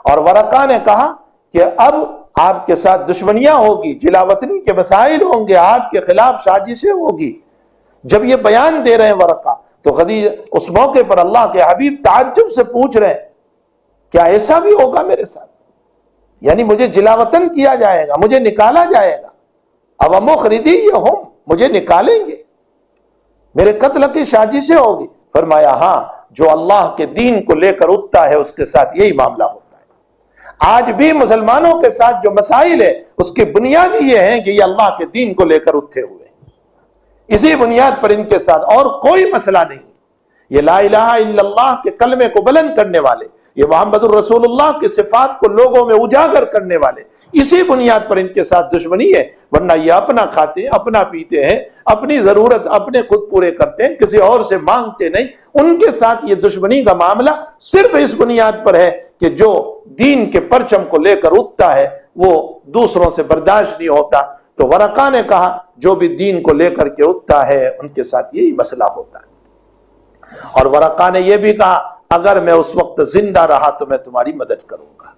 اور ورقہ نے کہا کہ اب آپ کے ساتھ دشمنیاں ہوگی, جلاوطنی کے مسائل ہوں گے, آپ کے خلاف سازشیں ہوگی. جب یہ بیان دے رہے ہیں ورقہ تو خدیجہ اس موقع پر اللہ کے حبیب تعجب سے پوچھ رہے ہیں کیا ایسا بھی ہوگا میرے ساتھ, یعنی مجھے جلاوطن کیا جائے گا, مجھے نکالا جائے گا, اب مخرجیہم, مجھے نکالیں گے, میرے قتل کی سازشیں ہوگی. فرمایا ہاں, جو اللہ کے دین کو لے کر اٹھتا ہے اس کے ساتھ یہی معاملہ ہوتا ہے۔ آج بھی مسلمانوں کے ساتھ جو مسائل ہے اس کی بنیاد یہ ہے کہ یہ اللہ کے دین کو لے کر اٹھے ہوئے ہیں، اسی بنیاد پر ان کے ساتھ اور کوئی مسئلہ نہیں۔ یہ لا الہ الا اللہ کے کلمے کو بلند کرنے والے، یہ محمد الرسول اللہ کی صفات کو لوگوں میں اجاگر کرنے والے، اسی بنیاد پر ان کے ساتھ دشمنی ہے، ورنہ یہ اپنا کھاتے ہیں، اپنا پیتے ہیں، اپنی ضرورت اپنے خود پورے کرتے ہیں، کسی اور سے مانگتے نہیں۔ ان کے ساتھ یہ دشمنی کا معاملہ صرف اس بنیاد پر ہے کہ جو دین کے پرچم کو لے کر اٹھتا ہے وہ دوسروں سے برداشت نہیں ہوتا۔ تو ورقہ نے کہا جو بھی دین کو لے کر کے اٹھتا ہے ان کے ساتھ یہی مسئلہ ہوتا ہے۔ اور ورقہ نے یہ بھی کہا اگر میں اس وقت زندہ رہا تو میں تمہاری مدد کروں گا،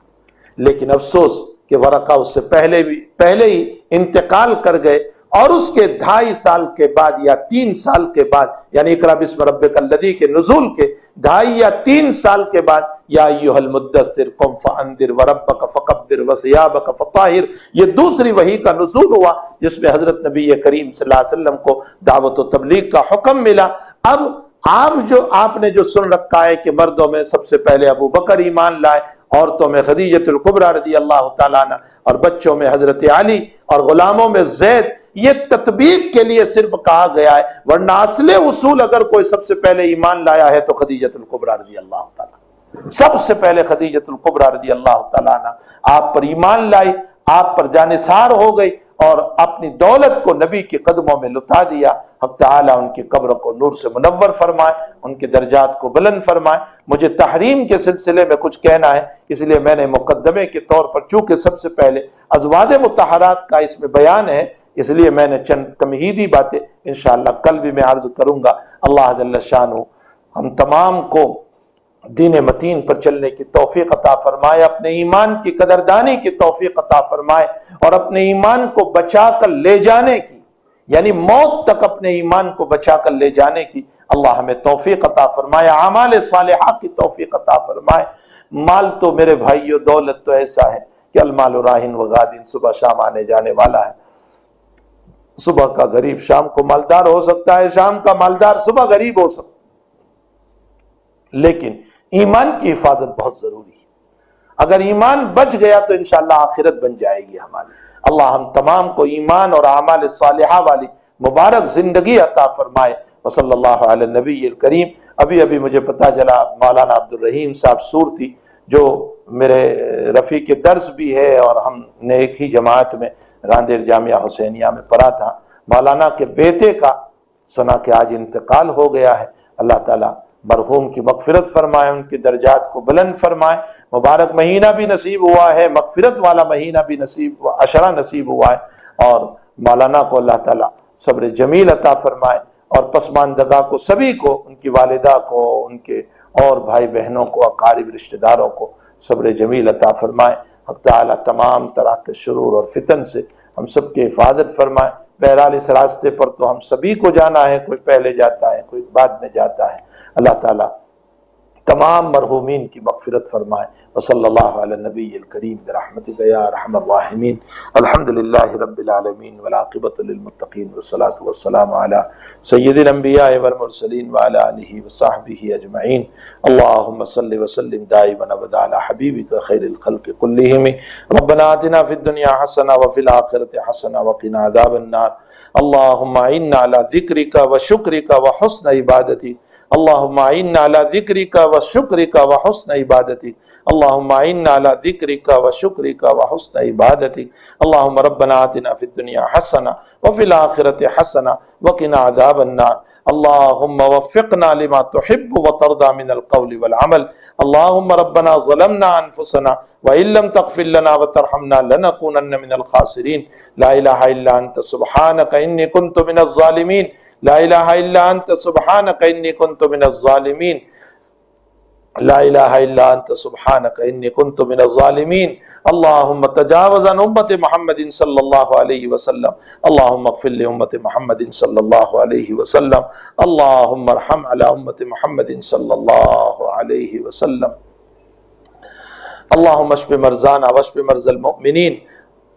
لیکن افسوس کہ ورقہ اس سے پہلے ہی انتقال کر گئے، اور اس کے 2.5 سال کے بعد یا 3 سال کے بعد، یعنی اقرأ بسم ربک الذی کے نزول کے 2.5 یا 3 سال کے بعد یا ایھا المدثر قم فانذر وربک فکبر وثیابک فطہر، یہ دوسری وحی کا نزول ہوا جس میں حضرت نبی کریم صلی اللہ علیہ وسلم کو دعوت و تبلیغ کا حکم ملا۔ اب آپ نے جو سن رکھا ہے کہ مردوں میں سب سے پہلے ابو بکر ایمان لائے، عورتوں میں خدیجۃ الکبریٰ رضی اللہ تعالیٰ عنہ، اور بچوں میں حضرت علی، اور غلاموں میں زید، یہ تطبیق کے لیے صرف کہا گیا ہے، ورنہ اصل اصول اگر کوئی سب سے پہلے ایمان لایا ہے تو خدیجۃ الکبریٰ رضی اللہ تعالیٰ، سب سے پہلے خدیجۃ الکبریٰ رضی اللہ تعالیٰ عنہ آپ پر ایمان لائی، آپ پر جانثار ہو گئی اور اپنی دولت کو نبی کے قدموں میں لٹا دیا۔ حق تعالیٰ ان کی قبر کو نور سے منور فرمائے، ان کے درجات کو بلند فرمائے۔ مجھے تحریم کے سلسلے میں کچھ کہنا ہے، اس لیے میں نے مقدمے کے طور پر، چونکہ سب سے پہلے ازواج مطہرات کا اس میں بیان ہے، اس لیے میں نے چند تمہیدی باتیں انشاءاللہ کل بھی میں عرض کروں گا۔ اللہ جل شانہ ہم تمام کو دین متین پر چلنے کی توفیق عطا فرمائے، اپنے ایمان کی قدردانی کی توفیق عطا فرمائے، اور اپنے ایمان کو بچا کر لے جانے کی، یعنی موت تک اپنے ایمان کو بچا کر لے جانے کی اللہ ہمیں توفیق عطا فرمائے، اعمال صالحہ کی توفیق عطا فرمائے۔ مال تو میرے بھائیو، دولت تو ایسا ہے کہ المال راہن وغادن، صبح شام آنے جانے والا ہے۔ صبح کا غریب شام کو مالدار ہو سکتا ہے، شام کا مالدار صبح غریب ہو سکتا ہے، لیکن ایمان کی حفاظت بہت ضروری ہے۔ اگر ایمان بچ گیا تو انشاءاللہ آخرت بن جائے گی ہماری۔ اللہ ہم تمام کو ایمان اور اعمال صالحہ والی مبارک زندگی عطا فرمائے۔ وصلی اللہ علی النبی الکریم۔ ابھی مجھے پتا چلا مولانا عبدالرحیم صاحب سورتی، جو میرے رفیق درس بھی ہے اور ہم نے ایک ہی جماعت میں راندیر جامعہ حسینیہ میں پڑھا تھا، مولانا کے بیٹے کا سنا کہ آج انتقال ہو گیا ہے۔ اللہ تعالیٰ مرحوم کی مغفرت فرمائے، ان کے درجات کو بلند فرمائے۔ مبارک مہینہ بھی نصیب ہوا ہے، مغفرت والا مہینہ بھی نصیب ہوا، عشرہ نصیب ہوا ہے، اور مولانا کو اللہ تعالیٰ صبر جمیل عطا فرمائے، اور پسماندگاہ کو، سبھی کو، ان کی والدہ کو، ان کے اور بھائی بہنوں کو، اقارب رشتہ داروں کو صبر جمیل عطا فرمائے۔ حق تعالیٰ تمام طرح کے شرور اور فتن سے ہم سب کی حفاظت فرمائے۔ بہرحال اس راستے پر تو ہم سبھی کو جانا ہے، کوئی پہلے جاتا ہے، کوئی بعد میں جاتا ہے۔ اللہ تعالیٰ تمام مرحومین کی مغفرت فرمائے۔ وصلی اللہ علی النبی الکریم برحمتک یا ارحم الراحمین۔ الحمدللہ رب العالمین والعاقبۃ للمتقین والصلاۃ والسلام علی سید الانبیاء والمرسلین وعلی آلہ وصحبہ اجمعین۔ اللہم صل وسلم دائما ابدا علی حبیبک خیر الخلق کلہم۔ ربنا آتنا فی الدنیا حسنہ وفی الآخرۃ حسنہ وقنا عذاب النار۔ اللہم اعنا علی ذکرک وشکرک وحسن عبادتک۔ اللہم اعنا علی ذکرک وشکرک وحسن عبادتک۔ اللہم اعنا علی ذکرک وشکرک وحسن عبادتک۔ اللہم ربنا آتنا فی الدنیا حسنہ وفی الآخرۃ حسنہ وقنا عذاب النار۔ اللہم وفقنا لما تحب وترضى من القول والعمل۔ اللہم ربنا ظلمنا انفسنا وإن لم تغفر لنا وترحمنا لنكونن من الخاسرین۔ لا الہ الا انت سبحانک انی کنت من الظالمین۔ لا الہ الا انت سبحانک انی کنت من الظالمین۔ لا الہ الا انت سبحانک انی کنت من الظالمین۔ اللہم تجاوز عن امت محمد صلی اللہ علیہ وسلم۔ اللہم اغفر لامت محمد صلی اللہ علیہ وسلم۔ اللہم ارحم علی امت محمد صلی اللہ علیہ وسلم۔ اللہم اشف مرضانا واشف مرضى المؤمنین۔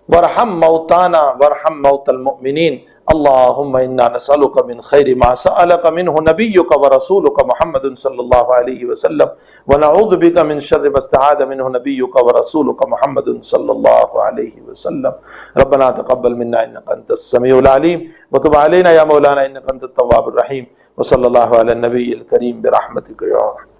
وارحم موتانا وارحم موتى المؤمنين اللهم إنا نسألك من خير ما سألك منه نبيك ورسولك محمد صلى الله عليه وسلم ونعوذ بك من شر ما استعاذ منه نبيك ورسولك محمد صلى الله عليه وسلم ربنا تقبل منا إنك أنت السميع العليم وتب علينا يا مولانا إنك أنت التواب الرحيم وصلى الله على النبي الكريم برحمتك يا رب.